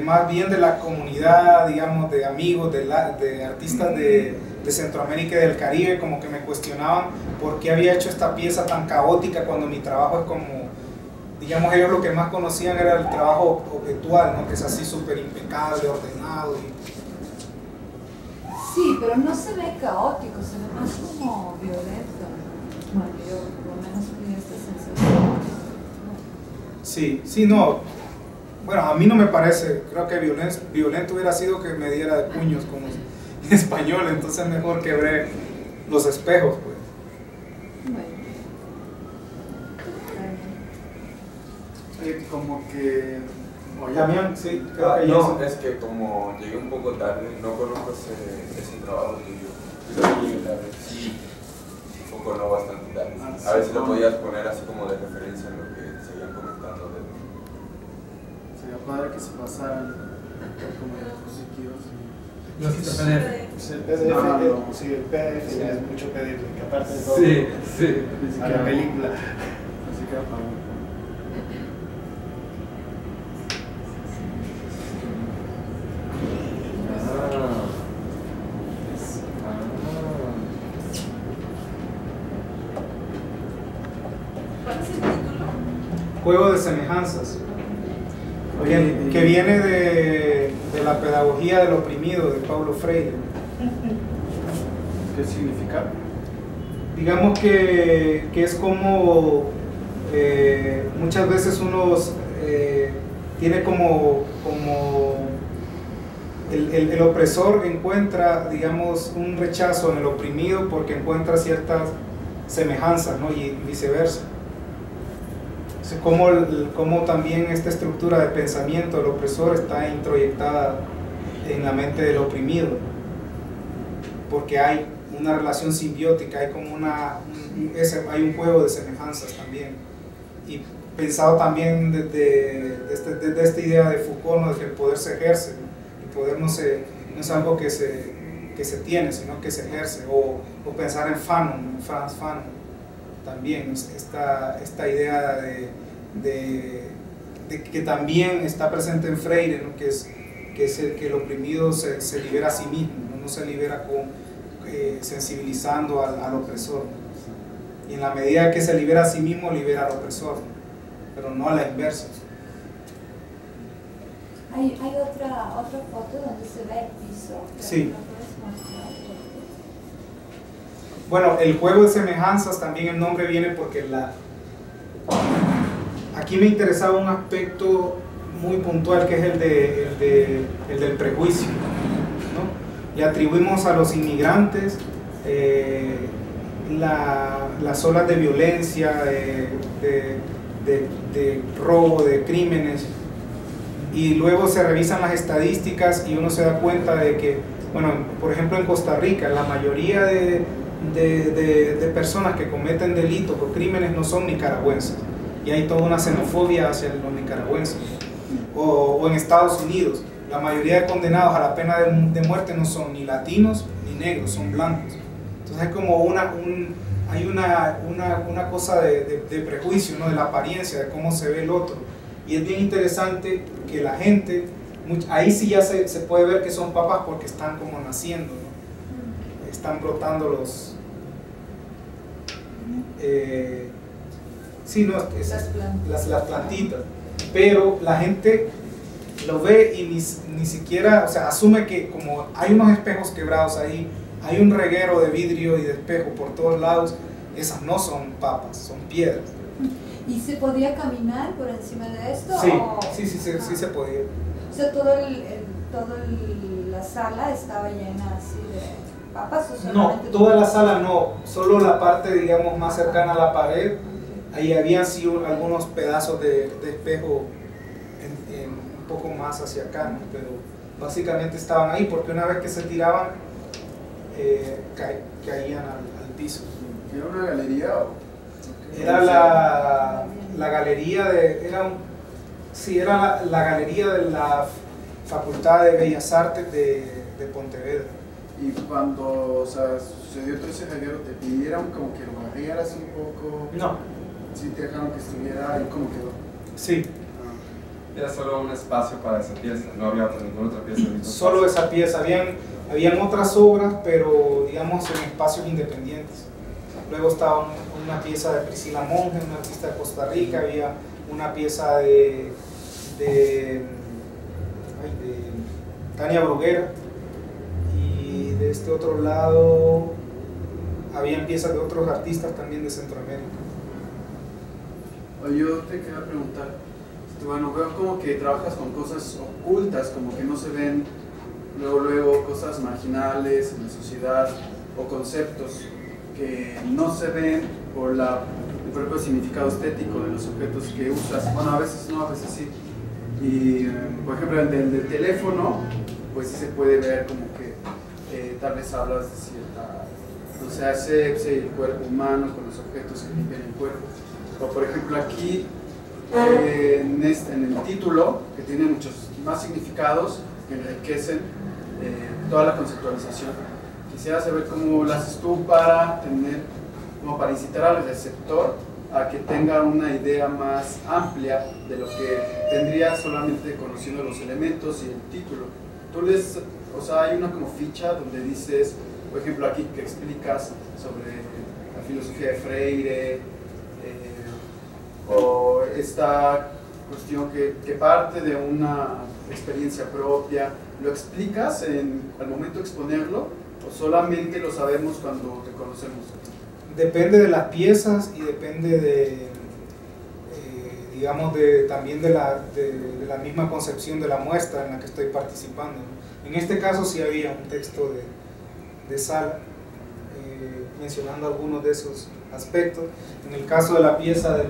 más bien de la comunidad, digamos, de amigos, de artistas de Centroamérica y del Caribe, como que me cuestionaban por qué había hecho esta pieza tan caótica cuando mi trabajo es como, digamos, ellos lo que más conocían era el trabajo objetual, ¿no?, que es así súper impecable, ordenado. Sí, pero no se ve caótico, se ve más como violento. Bueno, yo por lo menos tenía esta sensación. Sí, sí, no. Bueno, a mí no me parece, creo que violento hubiera sido que me diera de puños como español, entonces mejor quebré los espejos, pues. Bueno. Como que... También, sí, creo que no, es que como llegué un poco tarde, no conozco ese trabajo tuyo. Yo llegué tarde, sí, un poco no bastante tarde. A ver si lo podías poner así como de referencia en lo que seguían comentando de... Sería padre que se pasaran como diapositivas. Yo quito PDF. Pues el PDF, sí, el PDF Sí. es mucho pedir, que aparte de todo, Sí, sí. a la película. Así que para... ¿Cuál es el título? Juego de semejanzas, que viene de la pedagogía del oprimido de Paulo Freire. ¿Qué significa? Digamos que es como muchas veces uno tiene como el opresor encuentra, digamos, un rechazo en el oprimido porque encuentra ciertas semejanzas, ¿no?, y viceversa. Como también esta estructura de pensamiento del opresor está introyectada en la mente del oprimido, porque hay una relación simbiótica, hay como hay un juego de semejanzas también, y pensado también desde esta idea de Foucault, ¿no?, de que el poder se ejerce, ¿no? El poder no es algo que se tiene, sino que se ejerce, o pensar en Fanon, en Franz Fanon también, esta idea de que también está presente en Freire, ¿no?, que es que el oprimido se libera a sí mismo, no se libera sensibilizando al opresor, y en la medida que se libera a sí mismo, libera al opresor, pero no a la inversa. Hay otra foto donde se ve el piso. Sí. ¿La puedes mostrar? Bueno, el juego de semejanzas, también el nombre viene porque aquí me interesaba un aspecto muy puntual, que es el del prejuicio, ¿no? Le atribuimos a los inmigrantes las olas de violencia, de robo, de crímenes, y luego se revisan las estadísticas y uno se da cuenta de que, bueno, por ejemplo en Costa Rica, la mayoría de personas que cometen delitos o crímenes no son nicaragüenses, y hay toda una xenofobia hacia los nicaragüenses. o en Estados Unidos. La mayoría de condenados a la pena de muerte no son ni latinos ni negros, son blancos. Entonces hay como una cosa de prejuicio, ¿no? De la apariencia, de cómo se ve el otro. Y es bien interesante que la gente, ahí sí ya se puede ver que son papas porque están como naciendo, ¿no? Están brotando los... sí, no, las plantitas. Pero la gente lo ve y ni siquiera, o sea, asume que como hay unos espejos quebrados ahí, hay un reguero de vidrio y de espejo por todos lados, esas no son papas, son piedras. ¿Y se podía caminar por encima de esto? Sí, o... sí se podía. O sea, la sala estaba llena así de papas, ¿o No, solamente toda la sala no, solo la parte, digamos, más cercana a la pared. Ahí había sí algunos pedazos de espejo un poco más hacia acá, ¿no? Pero básicamente estaban ahí porque una vez que se tiraban caían al piso. ¿Era una galería o...? Era la galería era la galería de la Facultad de Bellas Artes de Pontevedra. Y cuando, o sea, sucedió todo ese reguero, ¿te pidieron como que lo barrieras un poco? No. Sí, te dejaron que estuviera ahí como quedó. Sí. Era solo un espacio para esa pieza, no había ninguna otra pieza. Solo esa pieza, habían otras obras, pero digamos en espacios independientes. Luego estaba una pieza de Priscila Monge, una artista de Costa Rica, había una pieza de Tania Bruguera, y de este otro lado habían piezas de otros artistas también de Centroamérica. Oye, yo te quería preguntar, bueno, veo como que trabajas con cosas ocultas, como que no se ven luego cosas marginales en la sociedad o conceptos que no se ven por el propio significado estético de los objetos que usas. Bueno, a veces no, a veces sí. Y por ejemplo, el del teléfono, pues sí se puede ver como que tal vez hablas de cierta, no sé, asepsia y el cuerpo humano con los objetos que limpian el cuerpo. O por ejemplo aquí, en el título, que tiene muchos más significados que enriquecen toda la conceptualización. Quisiera saber cómo lo haces tú para incitar al receptor a que tenga una idea más amplia de lo que tendría solamente conociendo los elementos y el título. O sea, hay una como ficha donde dices, por ejemplo aquí que explicas sobre la filosofía de Freire, o esta cuestión que parte de una experiencia propia, ¿lo explicas al momento de exponerlo o solamente lo sabemos cuando te conocemos? Depende de las piezas y depende digamos, también de la misma concepción de la muestra en la que estoy participando, ¿no? En este caso sí había un texto de sala mencionando algunos de esos aspectos. En el caso de la pieza de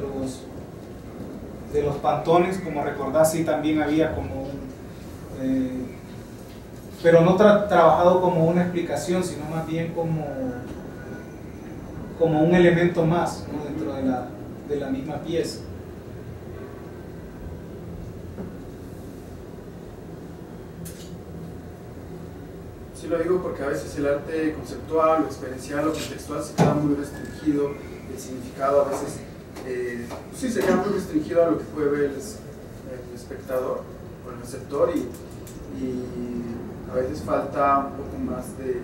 los pantones, como recordás, sí también había como pero no trabajado como una explicación, sino más bien como un elemento más, ¿no? Dentro de la misma pieza. Sí, lo digo porque a veces el arte conceptual, o experiencial o contextual se queda muy restringido, el significado a veces sí se queda muy restringido a lo que puede ver el espectador o el receptor, y a veces falta un poco más de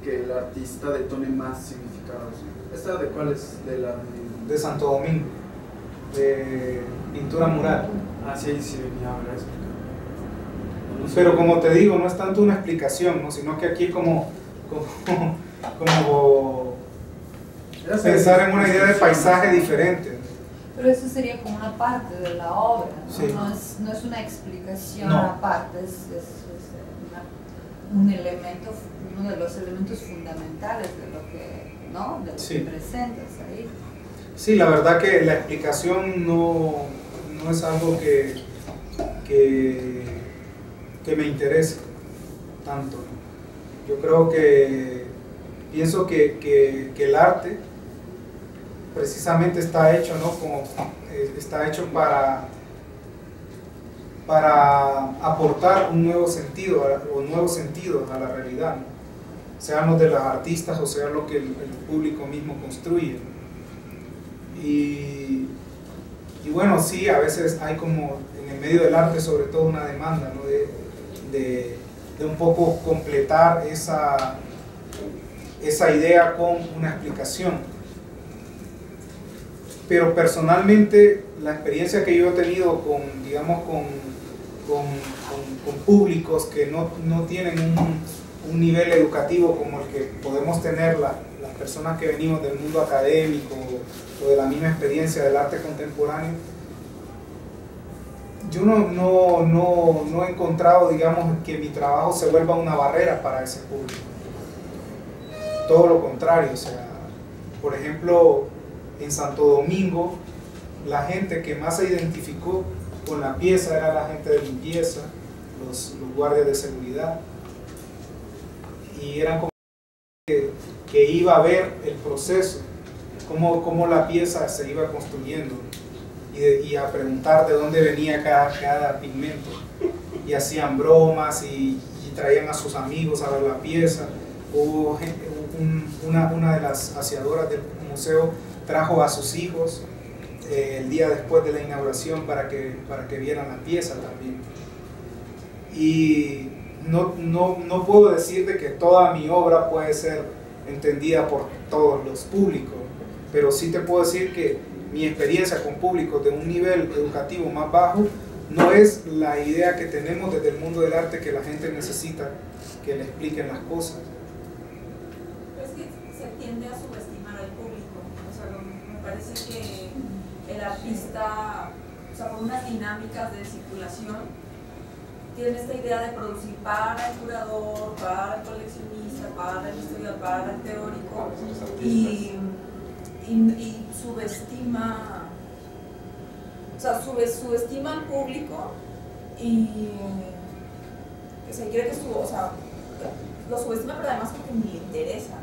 que el artista detone más significados. ¿Esta de cuál es? De Santo Domingo, de pintura mural. Ah, sí, sí venía a ver eso. Pero como te digo, no es tanto una explicación, ¿no? Sino que aquí como pensar en una idea de paisaje diferente. Pero eso sería como una parte de la obra, ¿no? Sí. No es una explicación No. aparte, es un elemento, uno de los elementos fundamentales de lo que, ¿no? De lo Sí. que presentas ahí. Sí, la verdad que la explicación no es algo que me interesa tanto. Yo creo pienso que el arte precisamente está hecho, ¿no? Está hecho para aportar un nuevo sentido o nuevos sentidos a la realidad, ¿no? Sean los de los artistas o sea lo que el público mismo construye. Y bueno, sí, a veces hay como en el medio del arte sobre todo una demanda, ¿no? de un poco completar esa idea con una explicación. Pero personalmente la experiencia que yo he tenido con, digamos, con públicos que no tienen un nivel educativo como el que podemos tener las personas que venimos del mundo académico o de la misma experiencia del arte contemporáneo, yo no he encontrado, digamos, que mi trabajo se vuelva una barrera para ese público. Todo lo contrario, o sea, por ejemplo, en Santo Domingo, la gente que más se identificó con la pieza era la gente de limpieza, los guardias de seguridad, y eran como que iba a ver el proceso, cómo la pieza se iba construyendo, y a preguntar de dónde venía cada pigmento, y hacían bromas y traían a sus amigos a ver la pieza. Hubo una de las aseadoras del museo trajo a sus hijos el día después de la inauguración para que vieran la pieza también. Y no puedo decir de que toda mi obra puede ser entendida por todos los públicos, pero sí te puedo decir que mi experiencia con públicos de un nivel educativo más bajo no es la idea que tenemos desde el mundo del arte, que la gente necesita que le expliquen las cosas. Pero es que se tiende a subestimar al público. O sea, me parece que el artista, o sea, por unas dinámicas de circulación, tiene esta idea de producir para el curador, para el coleccionista, para el historiador, para el teórico, y subestima, o sea, subestima al público y se cree que lo subestima, pero además porque ni le interesa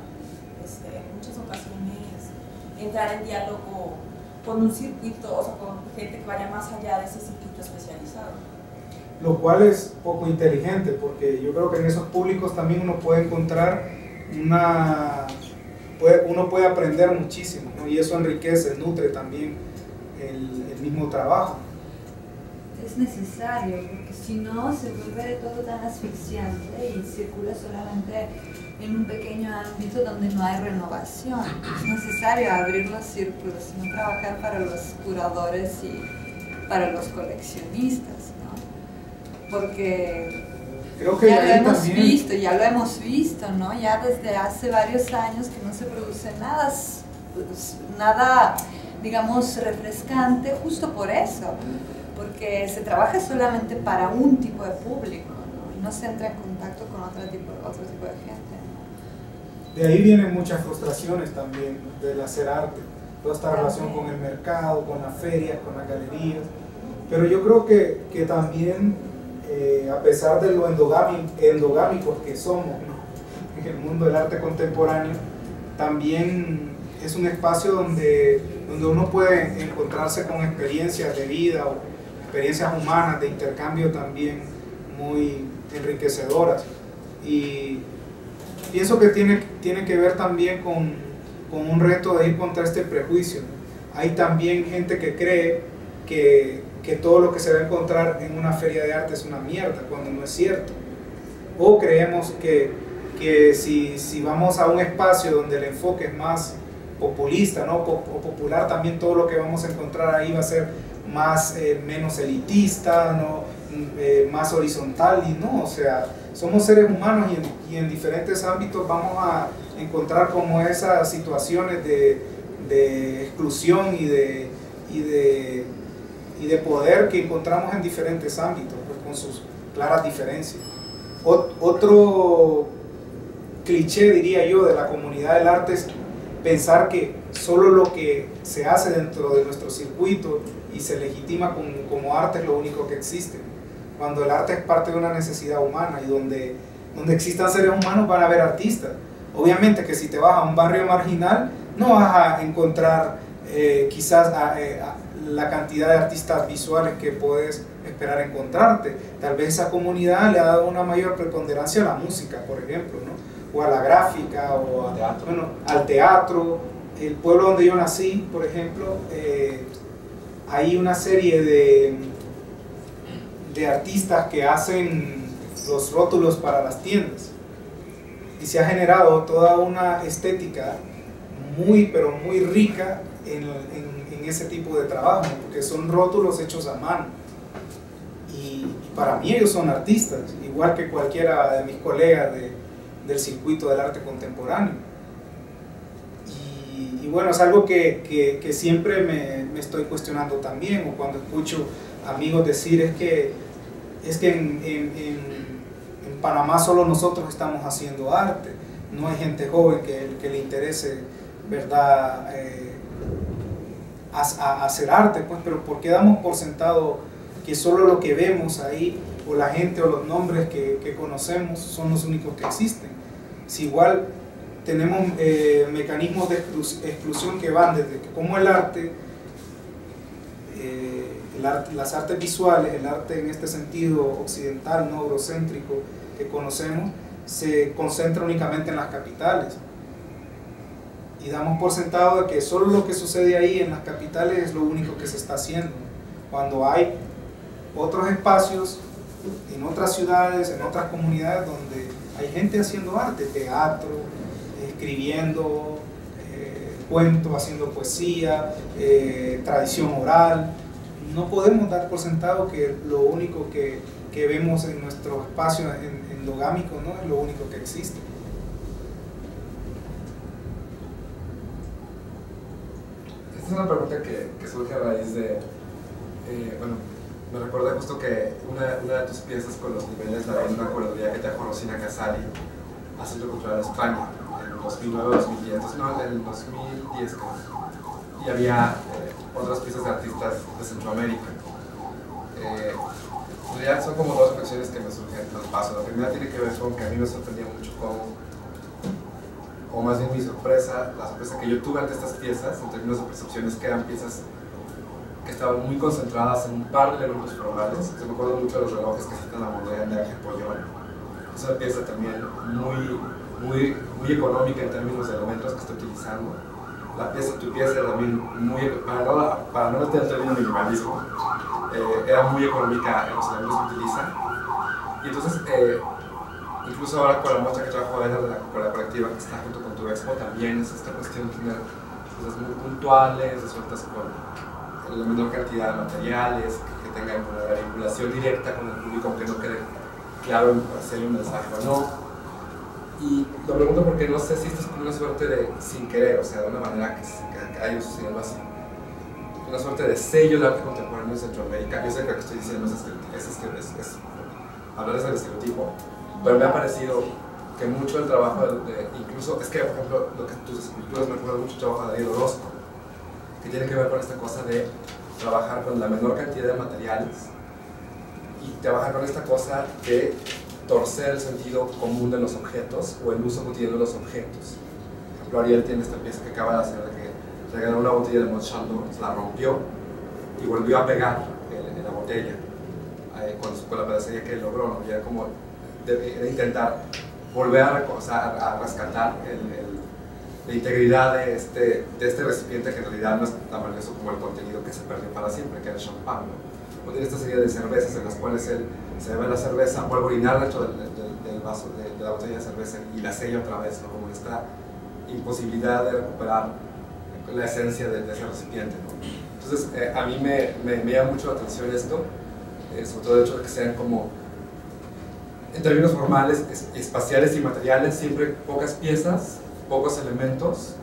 en muchas ocasiones entrar en diálogo con un circuito, o sea, con gente que vaya más allá de ese circuito especializado. Lo cual es poco inteligente, porque yo creo que en esos públicos también uno puede encontrar uno puede aprender muchísimo, ¿no? Y eso enriquece, nutre también el mismo trabajo. Es necesario, porque si no se vuelve todo tan asfixiante y circula solamente en un pequeño ámbito donde no hay renovación. Es necesario abrir los círculos, no trabajar para los curadores y para los coleccionistas, ¿no? Porque creo que ya lo hemos también visto, ¿no? Ya desde hace varios años que no se produce nada, digamos, refrescante, justo por eso, porque se trabaja solamente para un tipo de público, ¿no? Y no se entra en contacto con otro tipo de gente, ¿no? De ahí vienen muchas frustraciones también del hacer arte, toda esta relación con el mercado, con las ferias, con las galerías, pero yo creo que también, a pesar de lo endogámicos que somos, ¿no? En el mundo del arte contemporáneo, también es un espacio donde uno puede encontrarse con experiencias de vida o experiencias humanas de intercambio también muy enriquecedoras, y pienso que tiene que ver también con un reto de ir contra este prejuicio. Hay también gente que cree que todo lo que se va a encontrar en una feria de arte es una mierda, cuando no es cierto. O creemos que si vamos a un espacio donde el enfoque es más populista, ¿no? o popular, también todo lo que vamos a encontrar ahí va a ser menos elitista, ¿no? Más horizontal, y no, o sea, somos seres humanos y en diferentes ámbitos vamos a encontrar como esas situaciones de exclusión y de poder que encontramos en diferentes ámbitos, pues, con sus claras diferencias. Otro cliché, diría yo, de la comunidad del arte es pensar que solo lo que se hace dentro de nuestro circuito y se legitima como arte es lo único que existe, cuando el arte es parte de una necesidad humana, y donde existan seres humanos van a haber artistas. Obviamente que si te vas a un barrio marginal no vas a encontrar quizás la cantidad de artistas visuales que puedes esperar encontrarte. Tal vez esa comunidad le ha dado una mayor preponderancia a la música, por ejemplo, ¿no? O a la gráfica, o al teatro. El pueblo donde yo nací, por ejemplo, hay una serie de artistas que hacen los rótulos para las tiendas, y se ha generado toda una estética muy, pero muy rica en ese tipo de trabajo, porque son rótulos hechos a mano, y para mí ellos son artistas, igual que cualquiera de mis colegas del circuito del arte contemporáneo. Y bueno, es algo que siempre me estoy cuestionando también, o cuando escucho amigos decir es que en Panamá solo nosotros estamos haciendo arte, no hay gente joven que le interese, ¿verdad?, a hacer arte, pues. Pero ¿por qué damos por sentado que solo lo que vemos ahí, o la gente o los nombres que conocemos son los únicos que existen? Si igual tenemos mecanismos de exclusión que van desde que como el arte, las artes visuales, el arte en este sentido occidental, no eurocéntrico que conocemos, se concentra únicamente en las capitales, y damos por sentado de que solo lo que sucede ahí en las capitales es lo único que se está haciendo, cuando hay otros espacios en otras ciudades, en otras comunidades donde hay gente haciendo arte, teatro, escribiendo cuentos, haciendo poesía, tradición oral. No podemos dar por sentado que lo único que vemos en nuestro espacio endogámico, ¿no?, es lo único que existe. Esta es una pregunta que surge a raíz de, bueno, me recuerda justo que una de tus piezas con los niveles la una curaduría que trajo Rosina Casari a Centro Cultural de España en 2009-2010, no, en el 2010 creo, y había otras piezas de artistas de Centroamérica. En realidad son como dos reflexiones que me surgen al paso. La primera tiene que ver con que a mí me sorprendía mucho cómo, o más bien mi sorpresa, la sorpresa que yo tuve ante estas piezas, en términos de percepciones, que eran piezas que estaban muy concentradas en un par de elementos formales. Yo me acuerdo mucho de los relojes que citan la moneda de Ángel Pollón. Es una pieza también muy económica en términos de elementos que estoy utilizando. Tu pieza también muy, para no meter el término minimalismo, era muy económica en los elementos que utiliza. Y entonces, incluso ahora con la muestra que trabajo con la colectiva que está junto con tu expo, también es esta cuestión de tener cosas muy puntuales, resueltas con la menor cantidad de materiales, que tengan una vinculación directa con el público, aunque no quede claro si hay un mensaje o no. Y lo pregunto porque no sé si esto es como una suerte de sin querer, o sea, de una manera que haya sucedido así. Una suerte de sello del arte contemporáneo en Centroamérica. Yo sé que lo que estoy diciendo es hablar del estereotipo, pero me ha parecido que mucho del trabajo, incluso es que, por ejemplo, lo que tus esculturas me recuerdan mucho el trabajo de Ariel Orozco, que tiene que ver con esta cosa de trabajar con la menor cantidad de materiales y trabajar con esta cosa de torcer el sentido común de los objetos o el uso cotidiano de los objetos. Por ejemplo, Ariel tiene esta pieza que acaba de hacer, de que regaló una botella de Mont Chandon, la rompió y volvió a pegar en la botella con la pedacería que logró, ¿no? Y era como de intentar volver a rescatar la integridad de este recipiente, que en realidad no es tan valioso como el contenido que se perdió para siempre, que era el champán, ¿no? O tiene esta serie de cervezas en las cuales él se bebe la cerveza, vuelve a orinar dentro del vaso de la botella de cerveza y la sella otra vez, ¿no? Como esta imposibilidad de recuperar la esencia de ese recipiente, ¿no? Entonces, a mí me llama mucho la atención esto, sobre todo el hecho de que sean como, en términos formales, espaciales y materiales, siempre pocas piezas, pocos elementos,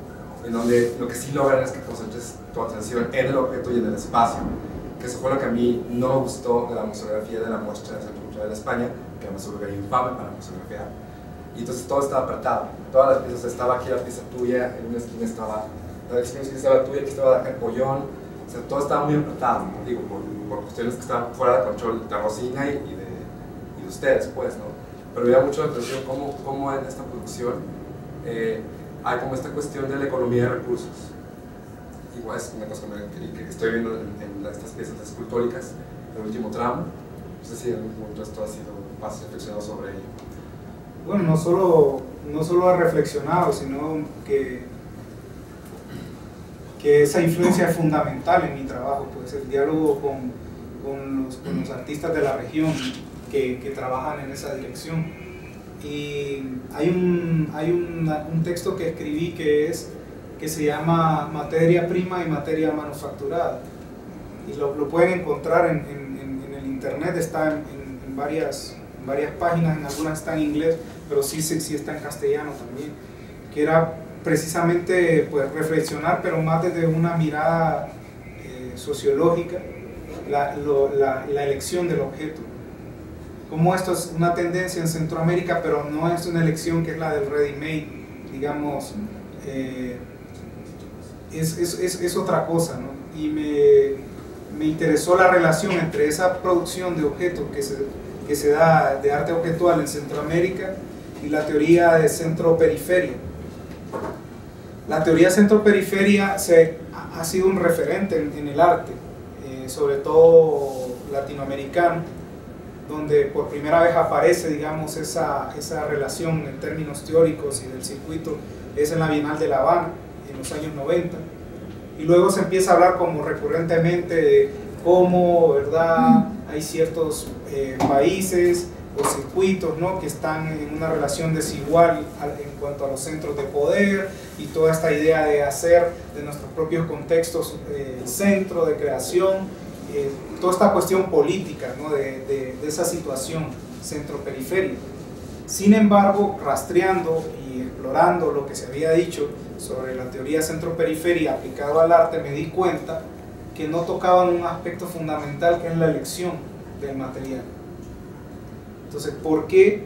en donde lo que sí logran es que concentres tu atención en el objeto y en el espacio, que eso fue lo que a mí no me gustó de la museografía de la muestra de Centro Cultural de España, que era una museografía infame para museografiar, y entonces todo estaba apretado, todas las piezas, estaba aquí la pieza tuya, en una esquina estaba la experiencia, estaba tuya, aquí estaba el pollón, o sea, todo estaba muy apretado, digo, por cuestiones que estaban fuera de control de Rosina y de ustedes, pues, ¿no? Pero me da mucho la impresión cómo en esta producción hay como esta cuestión de la economía de recursos. Igual es una cosa que estoy viendo en estas piezas escultóricas, el último tramo. No sé si en algún momento esto has reflexionado sobre ello. Bueno, no solo he reflexionado, sino que esa influencia es fundamental en mi trabajo, pues el diálogo con los artistas de la región que trabajan en esa dirección. Y hay un texto que escribí que se llama Materia Prima y Materia Manufacturada, y lo pueden encontrar en el internet, está en varias páginas, en algunas está en inglés, pero sí está en castellano también, que era precisamente pues reflexionar, pero más desde una mirada sociológica, la elección del objeto. Como esto es una tendencia en Centroamérica, pero no es una elección que es la del ready-made, digamos, es otra cosa, ¿no? Y me interesó la relación entre esa producción de objetos que se da de arte objetual en Centroamérica y la teoría de centro-periferia. La teoría centro-periferia ha sido un referente en el arte, sobre todo latinoamericano, donde por primera vez aparece, digamos, esa relación en términos teóricos y del circuito, es en la Bienal de La Habana, en los años 90, y luego se empieza a hablar como recurrentemente de cómo, ¿verdad?, hay ciertos países o circuitos, ¿no?, que están en una relación desigual en cuanto a los centros de poder, y toda esta idea de hacer de nuestros propios contextos centro de creación, toda esta cuestión política, ¿no?, de esa situación centro-periferia. Sin embargo, rastreando y explorando lo que se había dicho sobre la teoría centro-periferia aplicado al arte, me di cuenta que no tocaban un aspecto fundamental, que es la elección del material. Entonces, ¿por qué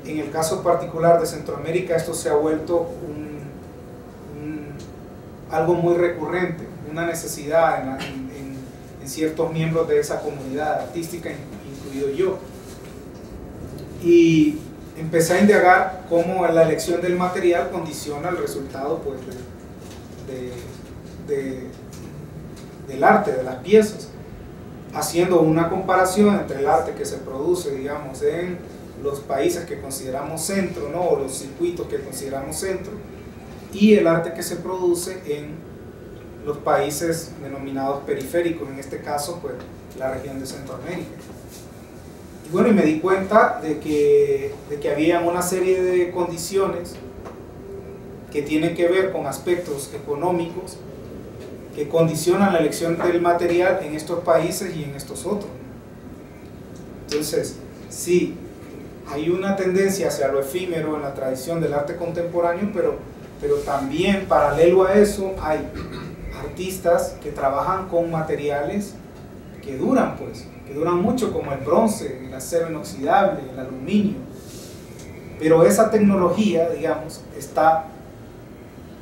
en el caso particular de Centroamérica esto se ha vuelto algo muy recurrente, una necesidad en ciertos miembros de esa comunidad artística, incluido yo? Y empecé a indagar cómo la elección del material condiciona el resultado, pues, del arte, de las piezas, haciendo una comparación entre el arte que se produce, digamos, en los países que consideramos centro, ¿no?, o los circuitos que consideramos centro, y el arte que se produce en los países denominados periféricos, en este caso, pues, la región de Centroamérica. Y bueno, y me di cuenta de que había una serie de condiciones que tienen que ver con aspectos económicos que condicionan la elección del material en estos países y en estos otros. Entonces, sí, hay una tendencia hacia lo efímero en la tradición del arte contemporáneo, pero también paralelo a eso hay artistas que trabajan con materiales que duran, pues, que duran mucho, como el bronce, el acero inoxidable, el aluminio. Pero esa tecnología, digamos, está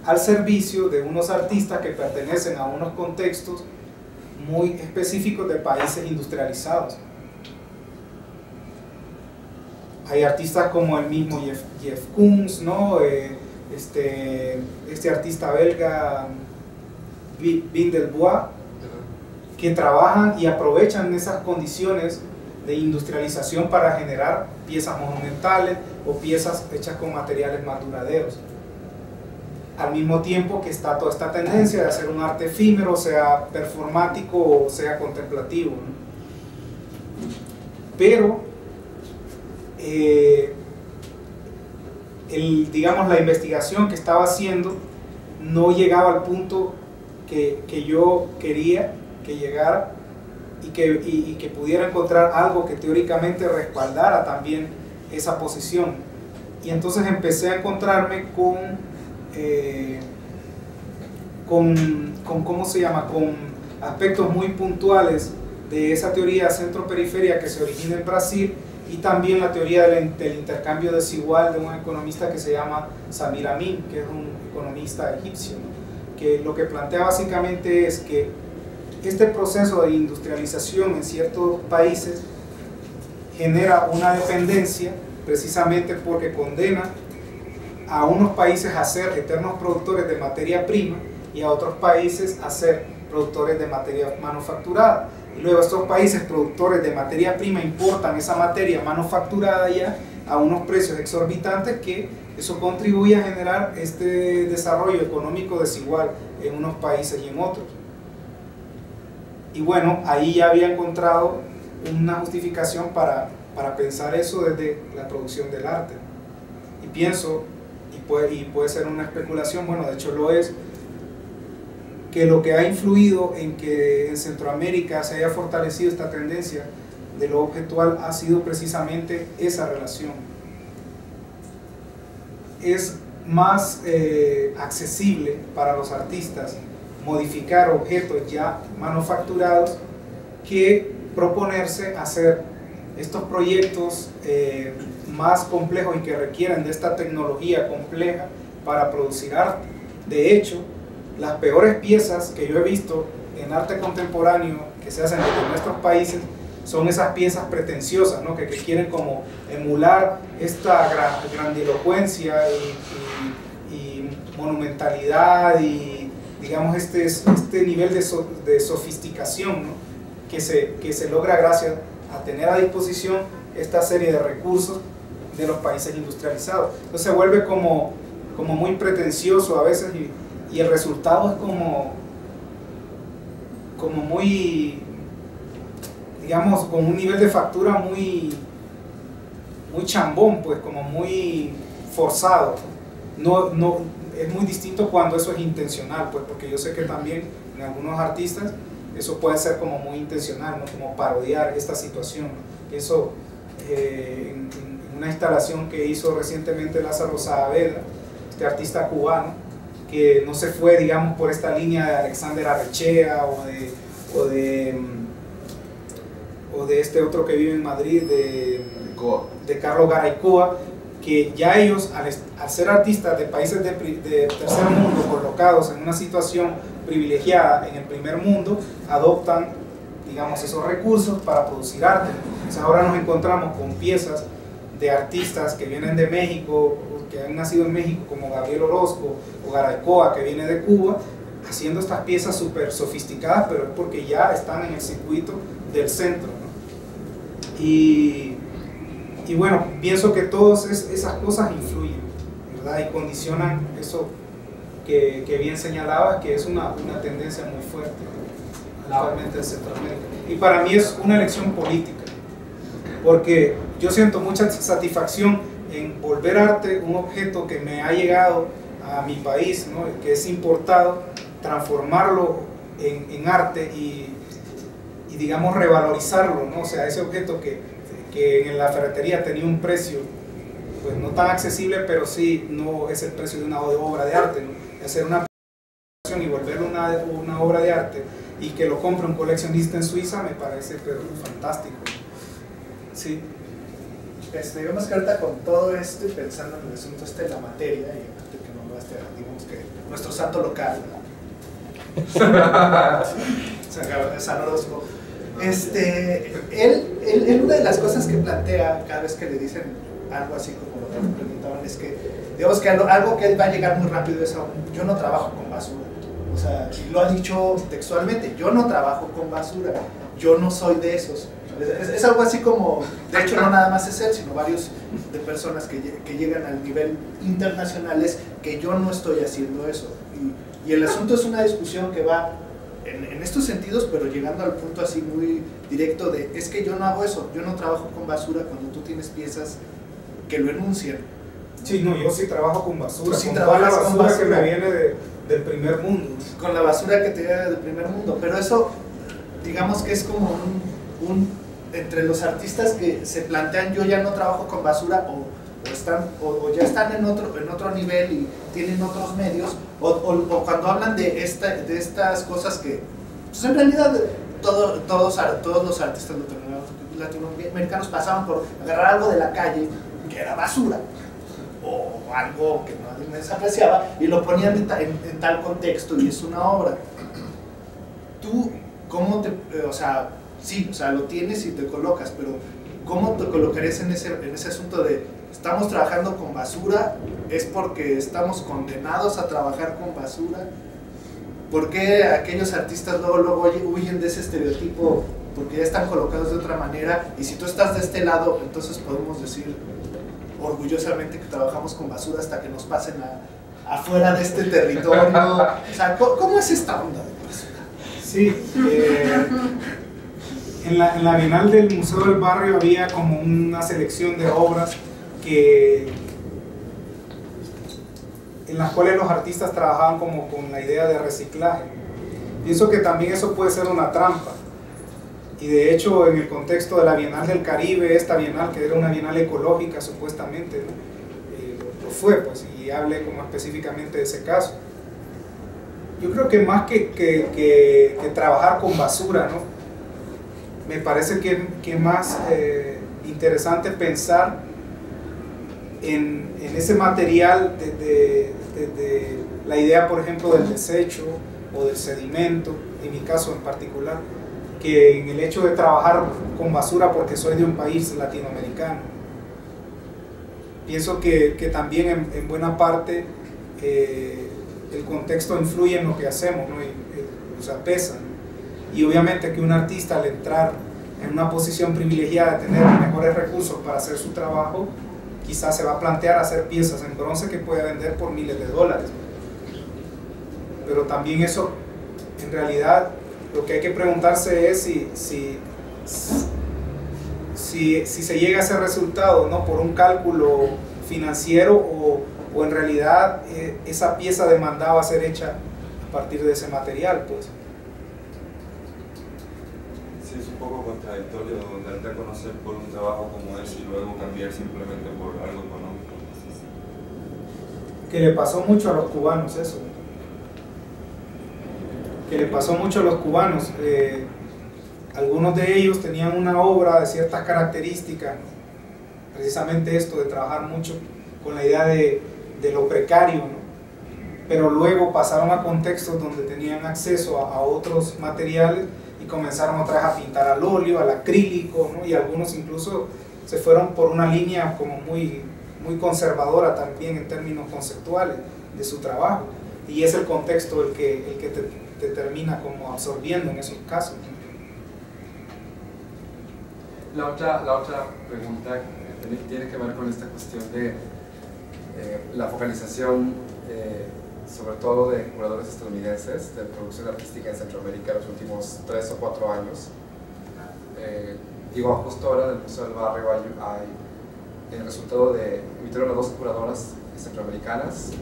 al servicio de unos artistas que pertenecen a unos contextos muy específicos de países industrializados. Hay artistas como el mismo Jeff Koons, ¿no?, este artista belga Vindelbois, que trabajan y aprovechan esas condiciones de industrialización para generar piezas monumentales o piezas hechas con materiales más duraderos. Al mismo tiempo que está toda esta tendencia de hacer un arte efímero, sea performático o sea contemplativo, ¿no? Pero digamos, la investigación que estaba haciendo no llegaba al punto que yo quería que llegara, y que pudiera encontrar algo que teóricamente respaldara también esa posición. Y entonces empecé a encontrarme con ¿cómo se llama?, con aspectos muy puntuales de esa teoría centro-periferia que se origina en Brasil, y también la teoría del intercambio desigual de un economista que se llama Samir Amin, que es un economista egipcio, ¿no?, que lo que plantea básicamente es que este proceso de industrialización en ciertos países genera una dependencia, precisamente porque condena a unos países a ser eternos productores de materia prima y a otros países a ser productores de materia manufacturada. y luego estos países productores de materia prima importan esa materia manufacturada ya a unos precios exorbitantes, que eso contribuye a generar este desarrollo económico desigual en unos países y en otros. Y bueno, ahí ya había encontrado una justificación para pensar eso desde la producción del arte. Y pienso, y puede ser una especulación, bueno, de hecho lo es, que lo que ha influido en que en Centroamérica se haya fortalecido esta tendencia de lo objetual ha sido precisamente esa relación. Es más accesible para los artistas modificar objetos ya manufacturados que proponerse hacer estos proyectos más complejos y que requieren de esta tecnología compleja para producir arte. De hecho, las peores piezas que yo he visto en arte contemporáneo que se hacen en nuestros países son esas piezas pretenciosas, ¿no? que quieren como emular esta grandilocuencia y monumentalidad y digamos este nivel de sofisticación, ¿no? que se logra gracias a tener a disposición esta serie de recursos de los países industrializados. Entonces se vuelve como muy pretencioso a veces y el resultado es como muy, digamos, con un nivel de factura muy chambón, pues como muy forzado. No, es muy distinto cuando eso es intencional, pues porque yo sé que también en algunos artistas eso puede ser como muy intencional, ¿no? Como parodiar esta situación, ¿no? Eso en una instalación que hizo recientemente Lázaro Saavedra, este artista cubano, que no se fue, digamos, por esta línea de Alexander Arrechea o de este otro que vive en Madrid, de Carlos Garaycoa, que ya ellos, al ser artistas de países de tercer mundo colocados en una situación privilegiada en el primer mundo, adoptan, digamos, esos recursos para producir arte. Entonces ahora nos encontramos con piezas de artistas que vienen de México, que han nacido en México, como Gabriel Orozco o Garaycoa, que viene de Cuba, haciendo estas piezas súper sofisticadas, pero es porque ya están en el circuito del centro, ¿no? Y bueno, pienso que todas esas cosas influyen, ¿verdad? Y condicionan eso que bien señalabas, que es una tendencia muy fuerte actualmente en Centroamérica. Y para mí es una elección política, porque yo siento mucha satisfacción en volver arte un objeto que me ha llegado a mi país, ¿no? Que es importado, transformarlo en arte y digamos revalorizarlo, ¿no? O sea, ese objeto que en la ferretería tenía un precio pues no tan accesible, pero sí no es el precio de una obra de arte, ¿no? Hacer una presentación y volverlo una obra de arte y que lo compre un coleccionista en Suiza me parece pero fantástico. Sí. Digamos que ahorita con todo esto y pensando en el asunto de la materia, y aparte que no va a estar, digamos que nuestro santo local, San Orozco, él una de las cosas que plantea cada vez que le dicen algo así como lo que me preguntaban es que, digamos que algo que va a llegar muy rápido es yo no trabajo con basura. O sea, lo ha dicho textualmente, yo no trabajo con basura, yo no soy de esos. Es algo así como, de hecho no nada más es él, sino varios de personas que llegan al nivel internacional, es que yo no estoy haciendo eso. Y el asunto es una discusión que va en estos sentidos, pero llegando al punto así muy directo de, es que yo no hago eso, yo no trabajo con basura cuando tú tienes piezas que lo enuncian. Sí, no, yo sí trabajo con basura, sí con trabajas toda la con basura basura que me viene del primer mundo. Con la basura que te llega del primer mundo, pero eso, digamos que es como entre los artistas que se plantean yo ya no trabajo con basura o ya están en otro nivel y tienen otros medios, o cuando hablan de estas cosas que pues en realidad todos los artistas latinoamericanos pasaban por agarrar algo de la calle que era basura o algo que nadie desapreciaba y lo ponían en tal contexto y es una obra. Tú, ¿cómo sí, o sea, lo tienes y te colocas, pero ¿cómo te colocarías en ese asunto de estamos trabajando con basura? ¿Es porque estamos condenados a trabajar con basura? ¿Por qué aquellos artistas luego huyen de ese estereotipo porque ya están colocados de otra manera, y si tú estás de este lado, entonces podemos decir orgullosamente que trabajamos con basura hasta que nos pasen afuera de este territorio. O sea, ¿cómo es esta onda de basura? Sí, en la Bienal del Museo del Barrio había como una selección de obras en las cuales los artistas trabajaban como con la idea de reciclaje. Pienso que también eso puede ser una trampa, y de hecho en el contexto de la Bienal del Caribe, esta Bienal que era una Bienal ecológica supuestamente, ¿no? Lo fue, pues, y hablé como específicamente de ese caso. Yo creo que más que trabajar con basura, ¿no? Me parece que más interesante pensar en ese material desde la idea, por ejemplo, del desecho o del sedimento, en mi caso en particular, que en el hecho de trabajar con basura porque soy de un país latinoamericano. Pienso que también en buena parte el contexto influye en lo que hacemos, ¿no? O sea, pesa. Y obviamente que un artista, al entrar en una posición privilegiada de tener mejores recursos para hacer su trabajo, quizás se va a plantear hacer piezas en bronce que puede vender por miles de dólares. Pero también eso, en realidad, lo que hay que preguntarse es si se llega a ese resultado, ¿no? Por un cálculo financiero o en realidad esa pieza demandaba ser hecha a partir de ese material, pues. Sí, es un poco contradictorio darte a conocer por un trabajo como ese y luego cambiar simplemente por algo económico. Que le pasó mucho a los cubanos eso. Que le pasó mucho a los cubanos. Algunos de ellos tenían una obra de ciertas características, ¿no? Precisamente esto de trabajar mucho con la idea de lo precario, ¿no? Pero luego pasaron a contextos donde tenían acceso a otros materiales y comenzaron otra vez a pintar al óleo, al acrílico, ¿no? Y algunos incluso se fueron por una línea como muy conservadora también en términos conceptuales de su trabajo, y es el contexto el que te termina como absorbiendo en esos casos. La otra pregunta tiene que ver con esta cuestión de la focalización, sobre todo de curadores estadounidenses de producción artística en Centroamérica en los últimos 3 o 4 años. Digo, justo ahora en el Museo del Barrio hay el resultado de invitaron a 2 curadoras centroamericanas,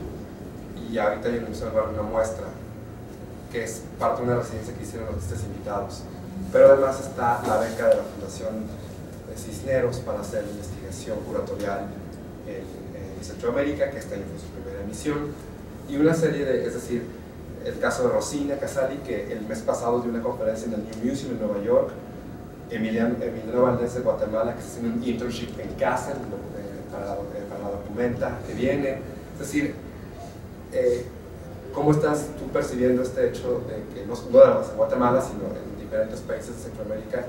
y ahorita hay en el Museo del Barrio una muestra que es parte de una residencia que hicieron los artistas invitados. Pero además está la beca de la Fundación Cisneros para hacer investigación curatorial en Centroamérica, que este año fue su primera emisión, y una serie es decir, el caso de Rosina Casali, que el mes pasado dio una conferencia en el New Museum en Nueva York, Emiliano Valdés de Guatemala, que está haciendo un internship en casa para la documenta que viene. Es decir, ¿cómo estás tú percibiendo este hecho de que no nada más en Guatemala, sino en diferentes países de Centroamérica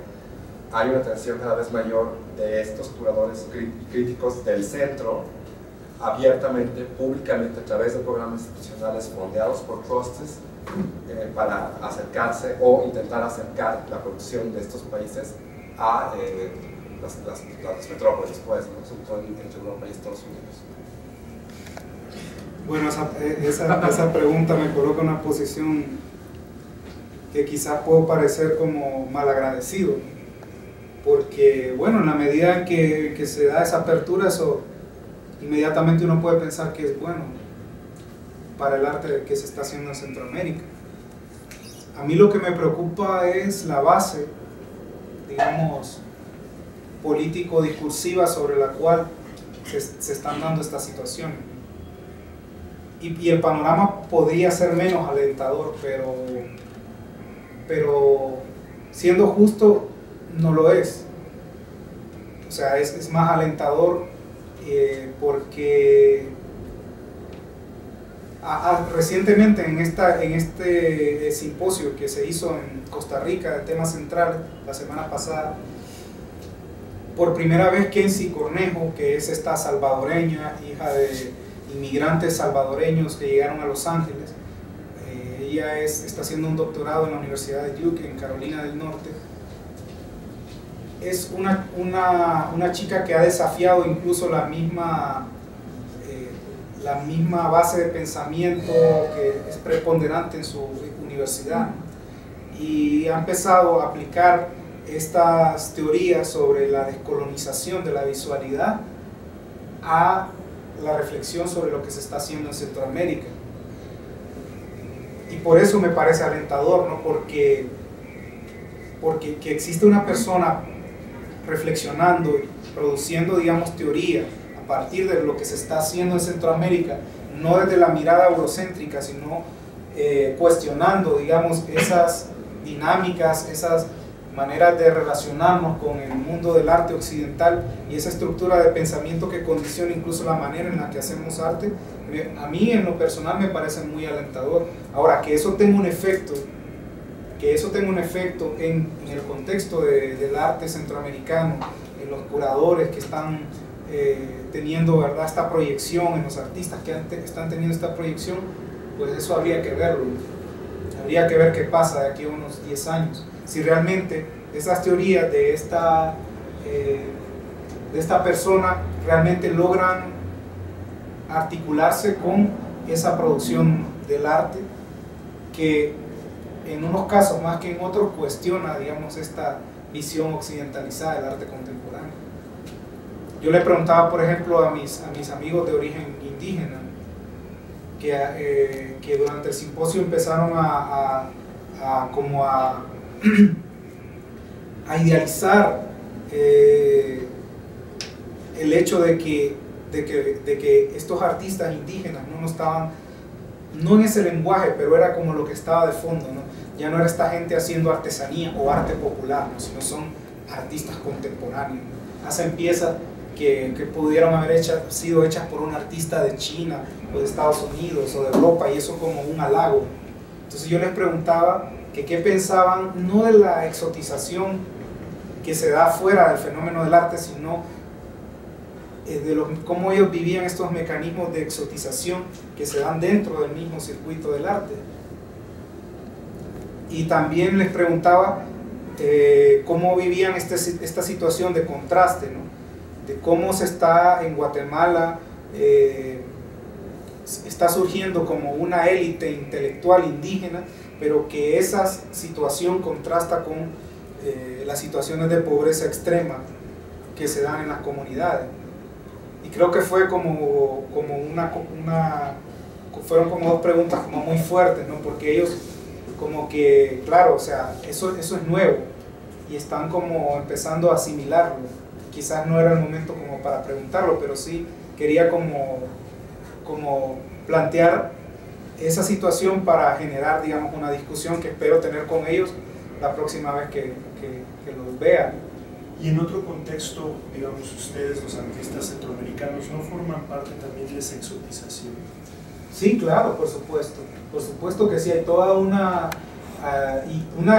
hay una atención cada vez mayor de estos curadores y críticos del centro, abiertamente, públicamente, a través de programas institucionales fondeados por trusts, para acercarse o intentar acercar la producción de estos países a las metrópolis, pues, ¿no? Sobre todo entre Europa y Estados Unidos? Bueno, esa pregunta me coloca en una posición que quizás puedo parecer como malagradecido, porque, bueno, en la medida en que se da esa apertura, eso inmediatamente uno puede pensar que es bueno para el arte que se está haciendo en Centroamérica. A mí lo que me preocupa es la base, digamos, político-discursiva sobre la cual se están dando estas situaciones. Y el panorama podría ser menos alentador, pero siendo justo, no lo es. O sea, es más alentador porque recientemente en este simposio que se hizo en Costa Rica de temas centrales la semana pasada, por primera vez Kenzie Cornejo, que es esta salvadoreña, hija de inmigrantes salvadoreños que llegaron a Los Ángeles, ella está haciendo un doctorado en la Universidad de Duke en Carolina del Norte, es una chica que ha desafiado incluso la misma base de pensamiento que es preponderante en su universidad, y ha empezado a aplicar estas teorías sobre la descolonización de la visualidad a la reflexión sobre lo que se está haciendo en Centroamérica. Y por eso me parece alentador, ¿no? Porque que existe una persona reflexionando y produciendo, digamos, teoría a partir de lo que se está haciendo en Centroamérica, no desde la mirada eurocéntrica, sino cuestionando, digamos, esas dinámicas, esas maneras de relacionarnos con el mundo del arte occidental y esa estructura de pensamiento que condiciona incluso la manera en la que hacemos arte. A mí en lo personal me parece muy alentador. Ahora, que eso tenga un efecto, en el contexto del arte centroamericano, en los curadores que están teniendo, ¿verdad?, esta proyección, en los artistas que están teniendo esta proyección, pues eso habría que verlo. Habría que ver qué pasa de aquí a unos 10 años. Si realmente esas teorías de esta persona realmente logran articularse con esa producción del arte que en unos casos más que en otros cuestiona, digamos, esta visión occidentalizada del arte contemporáneo. Yo le preguntaba, por ejemplo, a mis amigos de origen indígena que durante el simposio empezaron a idealizar el hecho de que estos artistas indígenas no estaban, no en ese lenguaje, pero era como lo que estaba de fondo, ¿no? Ya no era esta gente haciendo artesanía o arte popular, ¿no?, sino son artistas contemporáneos, ¿no? Hacen piezas que pudieron haber sido hechas por un artista de China o de Estados Unidos o de Europa, y eso como un halago. Entonces yo les preguntaba que qué pensaban, no de la exotización que se da fuera del fenómeno del arte, sino de cómo ellos vivían estos mecanismos de exotización que se dan dentro del mismo circuito del arte. Y también les preguntaba cómo vivían esta situación de contraste, ¿no?, de cómo se está en Guatemala, está surgiendo como una élite intelectual indígena, pero que esa situación contrasta con las situaciones de pobreza extrema que se dan en las comunidades. Y creo que fue fueron como dos preguntas como muy fuertes, ¿no?, porque ellos como que, claro, o sea, eso es nuevo y están como empezando a asimilarlo. Quizás no era el momento como para preguntarlo, pero sí quería como plantear esa situación para generar, digamos, una discusión que espero tener con ellos la próxima vez que los vean. Y en otro contexto, digamos, ustedes, los artistas centroamericanos, ¿no forman parte también de esa exotización? Sí, claro, por supuesto que sí, hay toda una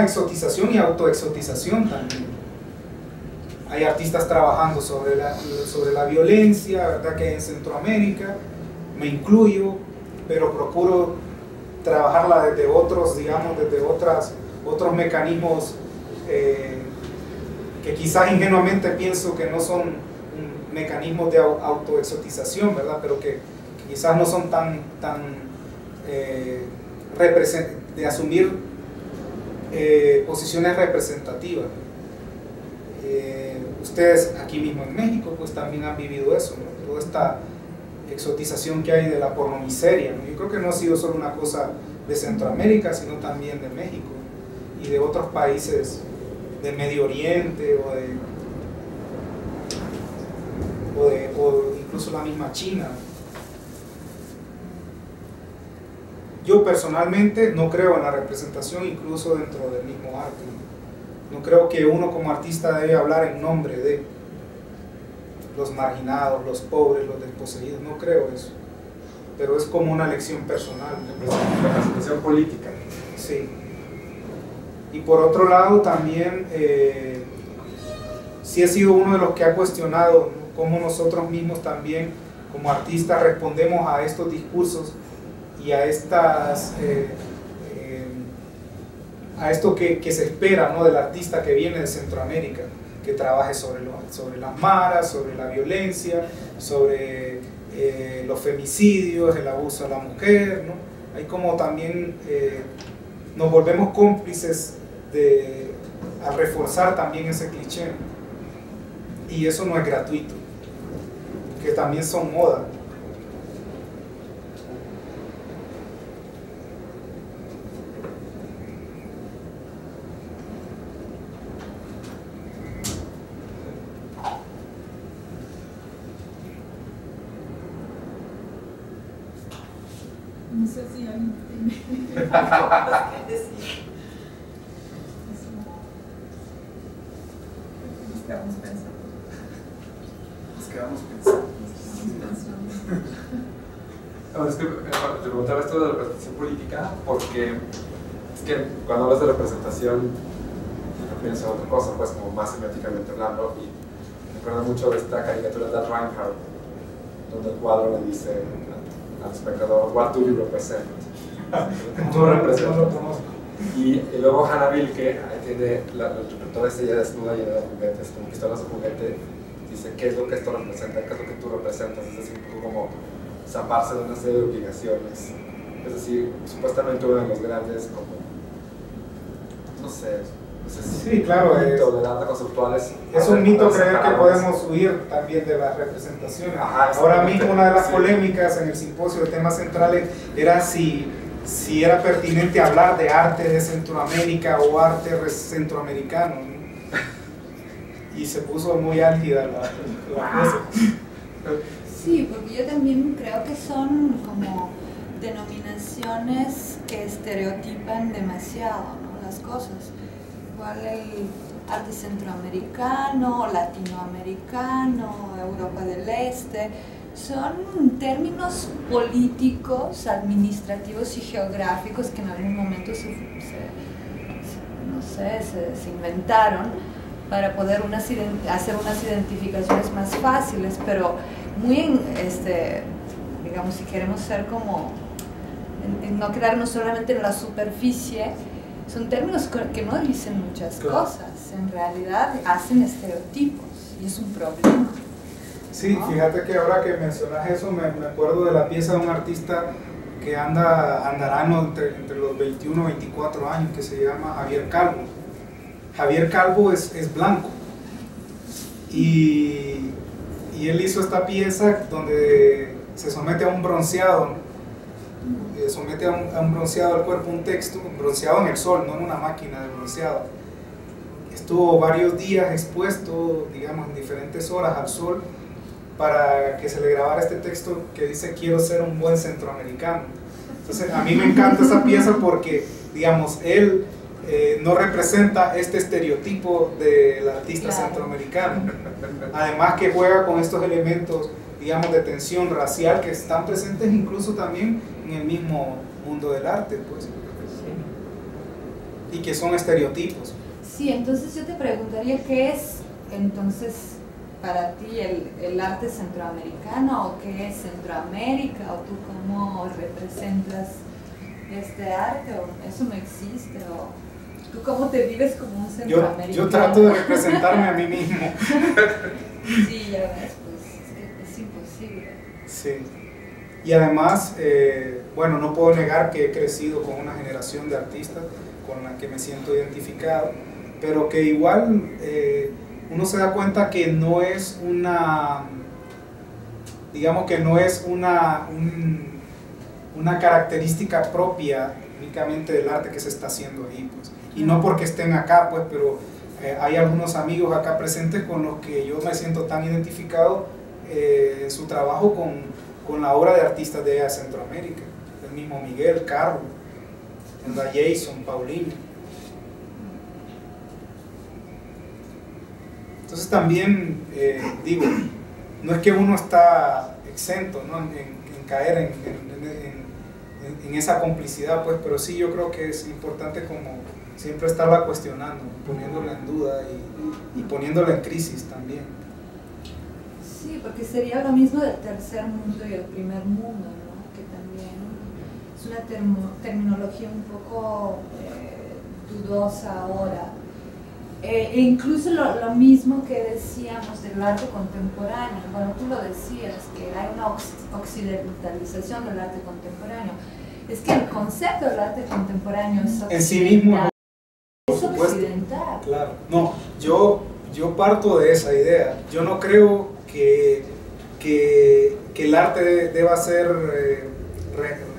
exotización y autoexotización también. Hay artistas trabajando sobre la violencia, ¿verdad?, que hay en Centroamérica, me incluyo, pero procuro trabajarla desde otros, digamos, desde otros mecanismos que quizás ingenuamente pienso que no son mecanismos de autoexotización, ¿verdad?, pero que quizás no son tan de asumir posiciones representativas. Ustedes aquí mismo en México pues también han vivido eso, ¿no?, toda esta exotización que hay de la pornomiseria, ¿no? Yo creo que no ha sido solo una cosa de Centroamérica, sino también de México y de otros países de Medio Oriente o incluso la misma China. Yo personalmente no creo en la representación incluso dentro del mismo arte. No creo que uno como artista debe hablar en nombre de los marginados, los pobres, los desposeídos. No creo eso. Pero es como una elección personal. Representación política. Sí. Y por otro lado también sí he sido uno de los que ha cuestionado, ¿no?, cómo nosotros mismos también como artistas respondemos a estos discursos y a esto que se espera, ¿no?, del artista que viene de Centroamérica, que trabaje sobre las maras, sobre la violencia, sobre los femicidios, el abuso a la mujer, ¿no? Hay como también nos volvemos cómplices al reforzar también ese cliché, y eso no es gratuito, que también son moda. No sé si alguien tiene cosas que decir. Nos quedamos pensando. Nos quedamos pensando. No, es que te preguntaba esto de la representación política porque es que cuando hablas de representación yo pienso en otra cosa, pues como más semióticamente hablando, y me acuerdo mucho de esta caricatura de Reinhardt donde el cuadro le dice al espectador, what do you represent? Tú representas. Y luego Hannah Wilke, ahí tiene la interpretó esta ella desnuda llena de juguetes, con pistolas de juguete, dice qué es lo que esto representa, qué es lo que tú representas, es decir, como zaparse de una serie de obligaciones. Es decir, supuestamente uno de los grandes, como, no sé sí, claro, mito de la arte conceptual es un mito creer que podemos huir también de las representaciones. Ahora mismo una de las polémicas en el simposio de temas centrales era si era pertinente hablar de arte de Centroamérica o arte centroamericano, ¿no? Y se puso muy álgida la cosa. Sí, porque yo también creo que son como denominaciones que estereotipan demasiado, ¿no? Las cosas. Igual el arte centroamericano, latinoamericano, Europa del Este, son términos políticos, administrativos y geográficos que en algún momento se inventaron para poder hacer unas identificaciones más fáciles, pero muy digamos, si queremos ser como no quedarnos solamente en la superficie, son términos que no dicen muchas cosas, en realidad hacen estereotipos y es un problema. Sí, fíjate que ahora que mencionas eso me acuerdo de la pieza de un artista que andará entre los 21 y 24 años, que se llama Javier Calvo. Javier Calvo es blanco y él hizo esta pieza donde se somete a un bronceado, somete a un bronceado al cuerpo, un texto, un bronceado en el sol, no en una máquina de bronceado. Estuvo varios días expuesto, digamos, en diferentes horas al sol para que se le grabara este texto que dice quiero ser un buen centroamericano. Entonces a mí me encanta esa pieza porque, digamos, él no representa este estereotipo del artista centroamericano, además que juega con estos elementos, digamos, de tensión racial que están presentes incluso también en el mismo mundo del arte, pues, y que son estereotipos. Sí, entonces yo te preguntaría qué es entonces para ti el arte centroamericano, o qué es Centroamérica, o tú cómo representas este arte, o eso no existe, o tú cómo te vives como un centroamericano. Yo trato de representarme a mí mismo. Sí, ya ves, pues es imposible. Sí. Y además, bueno, no puedo negar que he crecido con una generación de artistas con la que me siento identificado, pero que igual uno se da cuenta que no es una, digamos que no es una característica propia únicamente del arte que se está haciendo ahí, pues. Y no porque estén acá, pues, pero hay algunos amigos acá presentes con los que yo me siento tan identificado en su trabajo con la obra de artistas de allá de Centroamérica, el mismo Miguel, Carlos, Jason, Paulino. Entonces también, digo, no es que uno está exento, ¿no?, en caer en esa complicidad, pues, pero sí yo creo que es importante como siempre estarla cuestionando, poniéndola en duda y poniéndola en crisis también. Sí, porque sería lo mismo del tercer mundo y el primer mundo, ¿no?, que también es una terminología un poco dudosa ahora. E incluso lo mismo que decíamos del arte contemporáneo, bueno, tú lo decías, que hay una occidentalización del arte contemporáneo. Es que el concepto del arte contemporáneo es en sí mismo es occidental. Claro, no, yo parto de esa idea. Yo no creo que el arte deba ser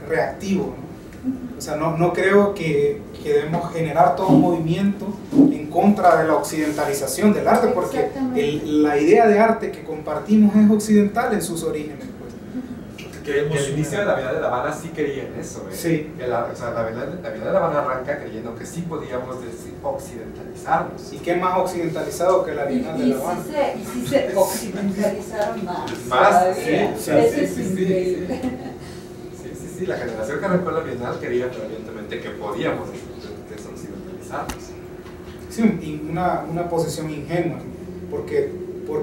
reactivo, ¿no? O sea, no creo que debemos generar todo un movimiento en contra de la occidentalización del arte, porque la idea de arte que compartimos es occidental en sus orígenes. Que el inicio de la Bienal de La Habana sí creía en eso, ¿eh? Sí. O sea, la Bienal de La Habana arranca creyendo que sí podíamos occidentalizarnos. ¿Y qué más occidentalizado que la Bienal de La Habana? Y sí se occidentalizaron más. Más, sí. Eso es increíble. Sí, la generación que arrancó la Bienal creía fervientemente que podíamos desoccidentalizarnos. Sí, y una posición ingenua, porque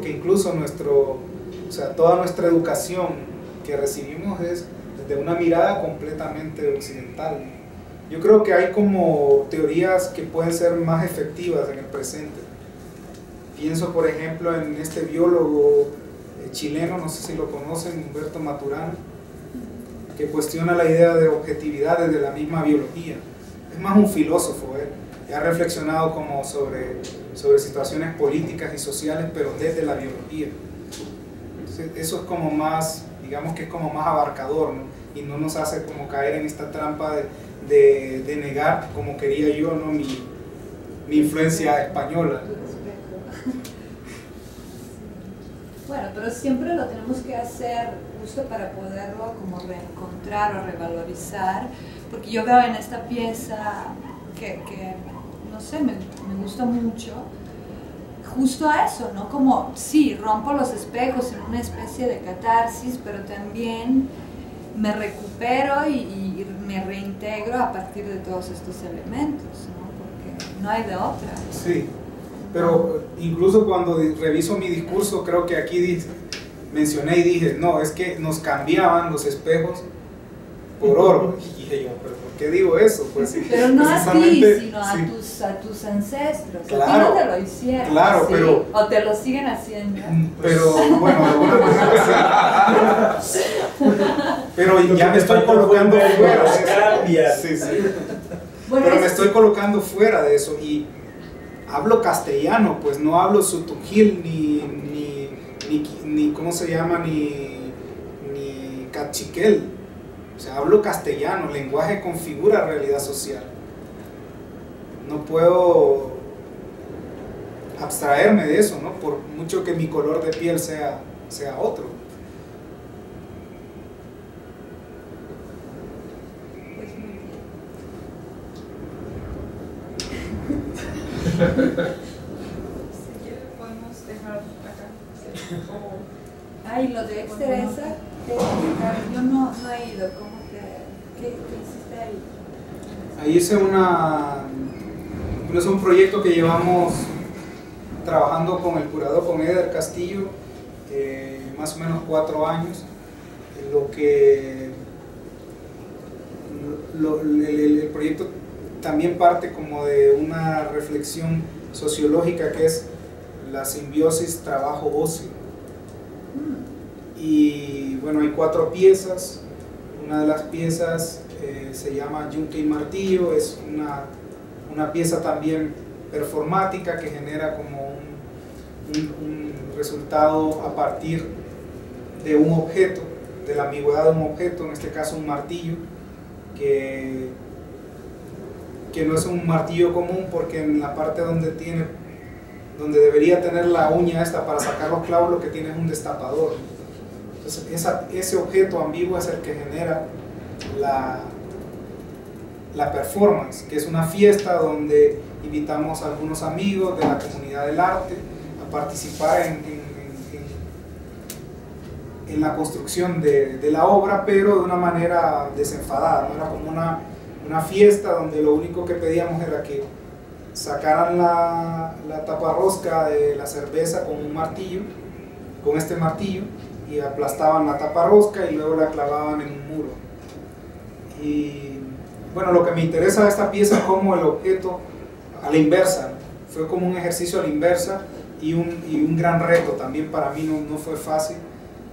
incluso toda nuestra educación que recibimos es desde una mirada completamente occidental. Yo creo que hay como teorías que pueden ser más efectivas en el presente. Pienso, por ejemplo, en este biólogo chileno, no sé si lo conocen, Humberto Maturana, que cuestiona la idea de objetividad desde la misma biología. Es más un filósofo, ha reflexionado como sobre situaciones políticas y sociales, pero desde la biología. Entonces, eso es como más, digamos que es como más abarcador, ¿no? Y no nos hace como caer en esta trampa de negar, como quería yo, ¿no? mi influencia española. Bueno, pero siempre lo tenemos que hacer justo para poderlo como reencontrar o revalorizar, porque yo veo en esta pieza que no sé, me gusta mucho, justo a eso, ¿no? Como, sí, rompo los espejos en una especie de catarsis, pero también me recupero y me reintegro a partir de todos estos elementos, ¿no? Porque no hay de otra. Sí, pero incluso cuando reviso mi discurso, creo que aquí mencioné y dije, no, es que nos cambiaban los espejos por oro. Y dije yo, ¿pero por qué digo eso? Pues, pero no a ti, sino sí, a tus ancestros. Claro, a ti no te lo hicieron, claro, ¿sí? pero, o te lo siguen haciendo. Pero bueno, de alguna manera sí. Pero ya me estoy colocando fuera. Sí, sí. Bueno, pero me estoy colocando fuera de eso y hablo castellano, pues no hablo sutungil ni ¿cómo se llama? ni cachiquel. O sea, hablo castellano, el lenguaje configura realidad social. No puedo abstraerme de eso, ¿no? Por mucho que mi color de piel sea otro. Pues muy bien. Si quiere podemos dejar acá. Ay, lo de Exteresa, yo no he ido. ¿Qué hiciste ahí? Ahí hice es un proyecto que llevamos trabajando con el curador, con Eder Castillo, más o menos 4 años. El proyecto también parte como de una reflexión sociológica que es la simbiosis trabajo-ocio. Y bueno, hay 4 piezas. Una de las piezas se llama Yunque y Martillo, es una pieza también performática que genera como un resultado a partir de un objeto, de la ambigüedad de un objeto, en este caso un martillo, que no es un martillo común porque en la parte donde debería tener la uña esta para sacar los clavos, lo que tiene es un destapador. Entonces ese objeto ambiguo es el que genera la performance, que es una fiesta donde invitamos a algunos amigos de la comunidad del arte a participar en la construcción de la obra, pero de una manera desenfadada, ¿no? Era como una fiesta donde lo único que pedíamos era que sacaran la taparrosca de la cerveza con este martillo, y aplastaban la taparrosca y luego la clavaban en un muro. Y bueno, lo que me interesa de esta pieza es cómo el objeto, a la inversa, fue como un ejercicio a la inversa y un gran reto también para mí, no fue fácil.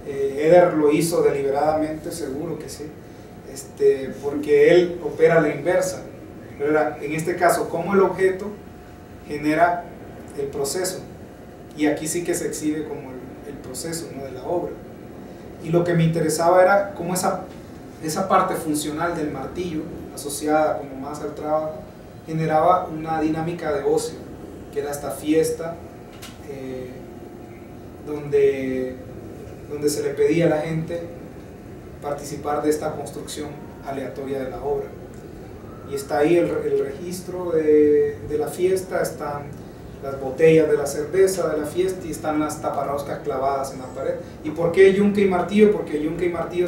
Eder lo hizo deliberadamente, seguro que sí, porque él opera a la inversa. Pero en este caso, cómo el objeto genera el proceso, y aquí sí que se exhibe como el proceso, ¿no?, de la obra. Y lo que me interesaba era cómo esa parte funcional del martillo, asociada como más al trabajo, generaba una dinámica de ocio, que era esta fiesta donde se le pedía a la gente participar de esta construcción aleatoria de la obra. Y está ahí el registro de la fiesta, están las botellas de la cerveza de la fiesta y están las taparroscas clavadas en la pared. ¿Y por qué yunque y martillo? Porque yunque y martillo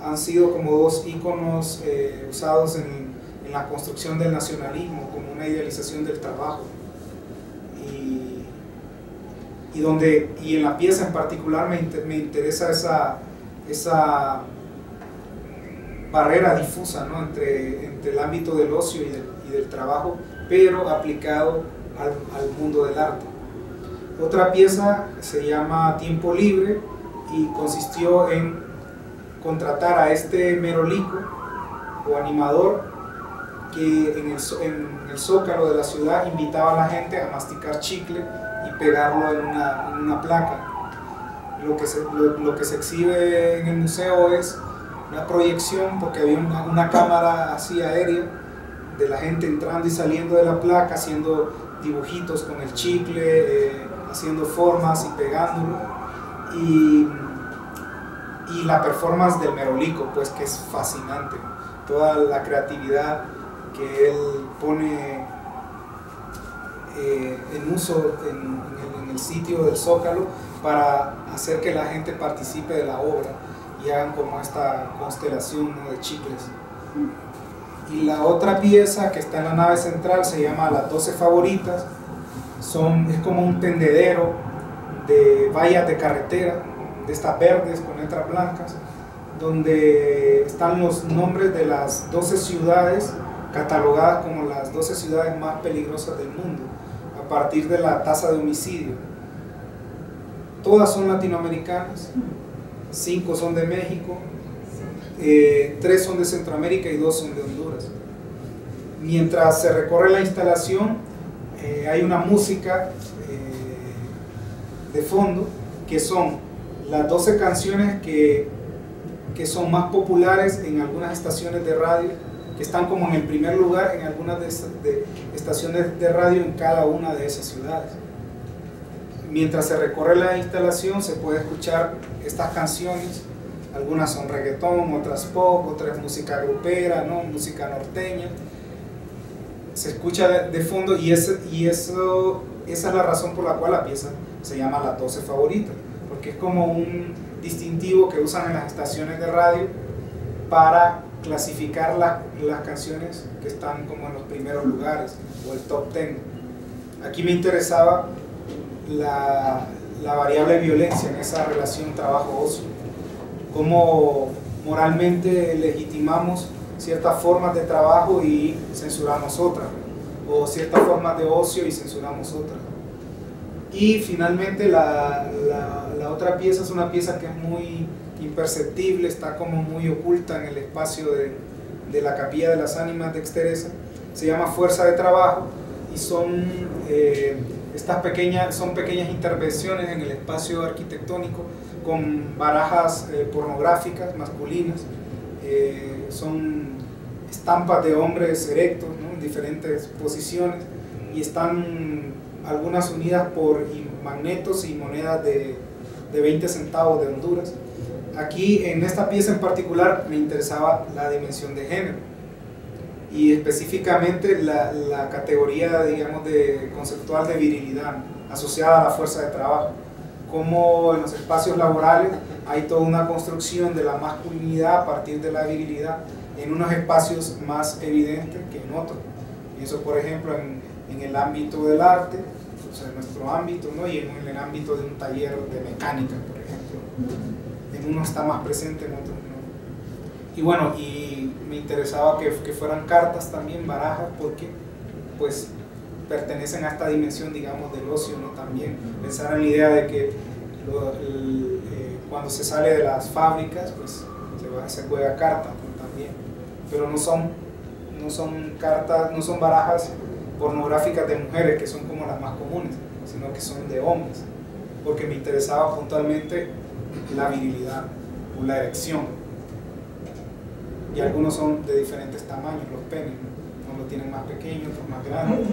han sido como dos íconos usados en la construcción del nacionalismo, como una idealización del trabajo. Y en la pieza en particular me interesa esa barrera difusa, ¿no?, entre el ámbito del ocio y del trabajo, pero aplicado al mundo del arte. Otra pieza se llama Tiempo Libre y consistió en contratar a este merolico o animador que en el zócalo de la ciudad invitaba a la gente a masticar chicle y pegarlo en una placa. Lo que se exhibe en el museo es una proyección, porque había una cámara así aérea de la gente entrando y saliendo de la placa, haciendo dibujitos con el chicle, haciendo formas y pegándolo, y la performance del merolico, pues, que es fascinante, toda la creatividad que él pone en uso en el sitio del Zócalo para hacer que la gente participe de la obra y hagan como esta constelación, ¿no?, de chicles. Y la otra pieza que está en la nave central se llama Las 12 Favoritas. Es como un tendedero de vallas de carretera, de estas verdes con letras blancas, donde están los nombres de las 12 ciudades catalogadas como las 12 ciudades más peligrosas del mundo, a partir de la tasa de homicidio. Todas son latinoamericanas, 5 son de México, 3 son de Centroamérica y 2 son de Honduras. Mientras se recorre la instalación, hay una música de fondo, que son las 12 canciones que son más populares en algunas estaciones de radio, que están como en el primer lugar en algunas de estaciones de radio en cada una de esas ciudades. Mientras se recorre la instalación se puede escuchar estas canciones, algunas son reggaetón, otras pop, otras música grupera, ¿no?, música norteña. Se escucha de fondo y esa es la razón por la cual la pieza se llama Las 12 Favoritas, porque es como un distintivo que usan en las estaciones de radio para clasificar las canciones que están como en los primeros lugares o el top 10. Aquí me interesaba la variable violencia en esa relación trabajo-ocio, cómo moralmente legitimamos ciertas formas de trabajo y censuramos otras, o ciertas formas de ocio y censuramos otras. Y finalmente la otra pieza es una pieza que es muy imperceptible, está como muy oculta en el espacio de la Capilla de las Ánimas de Exteresa. Se llama Fuerza de Trabajo y son pequeñas intervenciones en el espacio arquitectónico con barajas pornográficas masculinas. Son estampas de hombres erectos, ¿no?, en diferentes posiciones, y están algunas unidas por magnetos y monedas de 20 centavos de Honduras. Aquí en esta pieza en particular me interesaba la dimensión de género y específicamente la categoría, digamos, conceptual de virilidad asociada a la fuerza de trabajo, como en los espacios laborales hay toda una construcción de la masculinidad a partir de la virilidad en unos espacios más evidentes que en otros. Pienso, por ejemplo, en el ámbito del arte, o sea, en nuestro ámbito, ¿no?, y en el ámbito de un taller de mecánica, por ejemplo. En uno está más presente, en otro no. Y bueno, y me interesaba que fueran cartas también, barajas, porque pues pertenecen a esta dimensión, digamos, del ocio, ¿no? También pensar en la idea de que cuando se sale de las fábricas, pues se juega cartas, ¿no? También, pero no son cartas, no son barajas pornográficas de mujeres, que son como las más comunes, sino que son de hombres, porque me interesaba puntualmente la virilidad o la erección. Y algunos son de diferentes tamaños, los penes, ¿no? Unos tienen más pequeños, otros más grandes.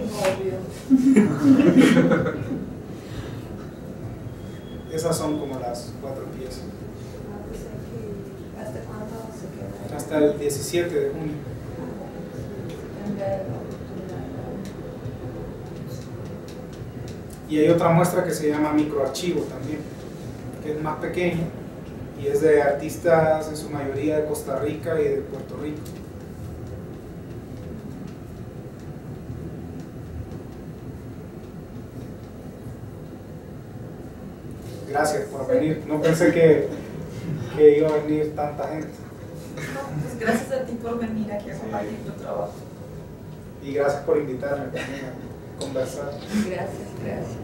Esas son como las 4 piezas. ¿Hasta cuándo se queda? Hasta el 17 de junio. Y hay otra muestra que se llama microarchivo también, que es más pequeño y es de artistas en su mayoría de Costa Rica y de Puerto Rico. Gracias por venir, no pensé que iba a venir tanta gente. No, pues gracias a ti por venir aquí a compartir tu trabajo. Y gracias por invitarme también a conversar. Gracias.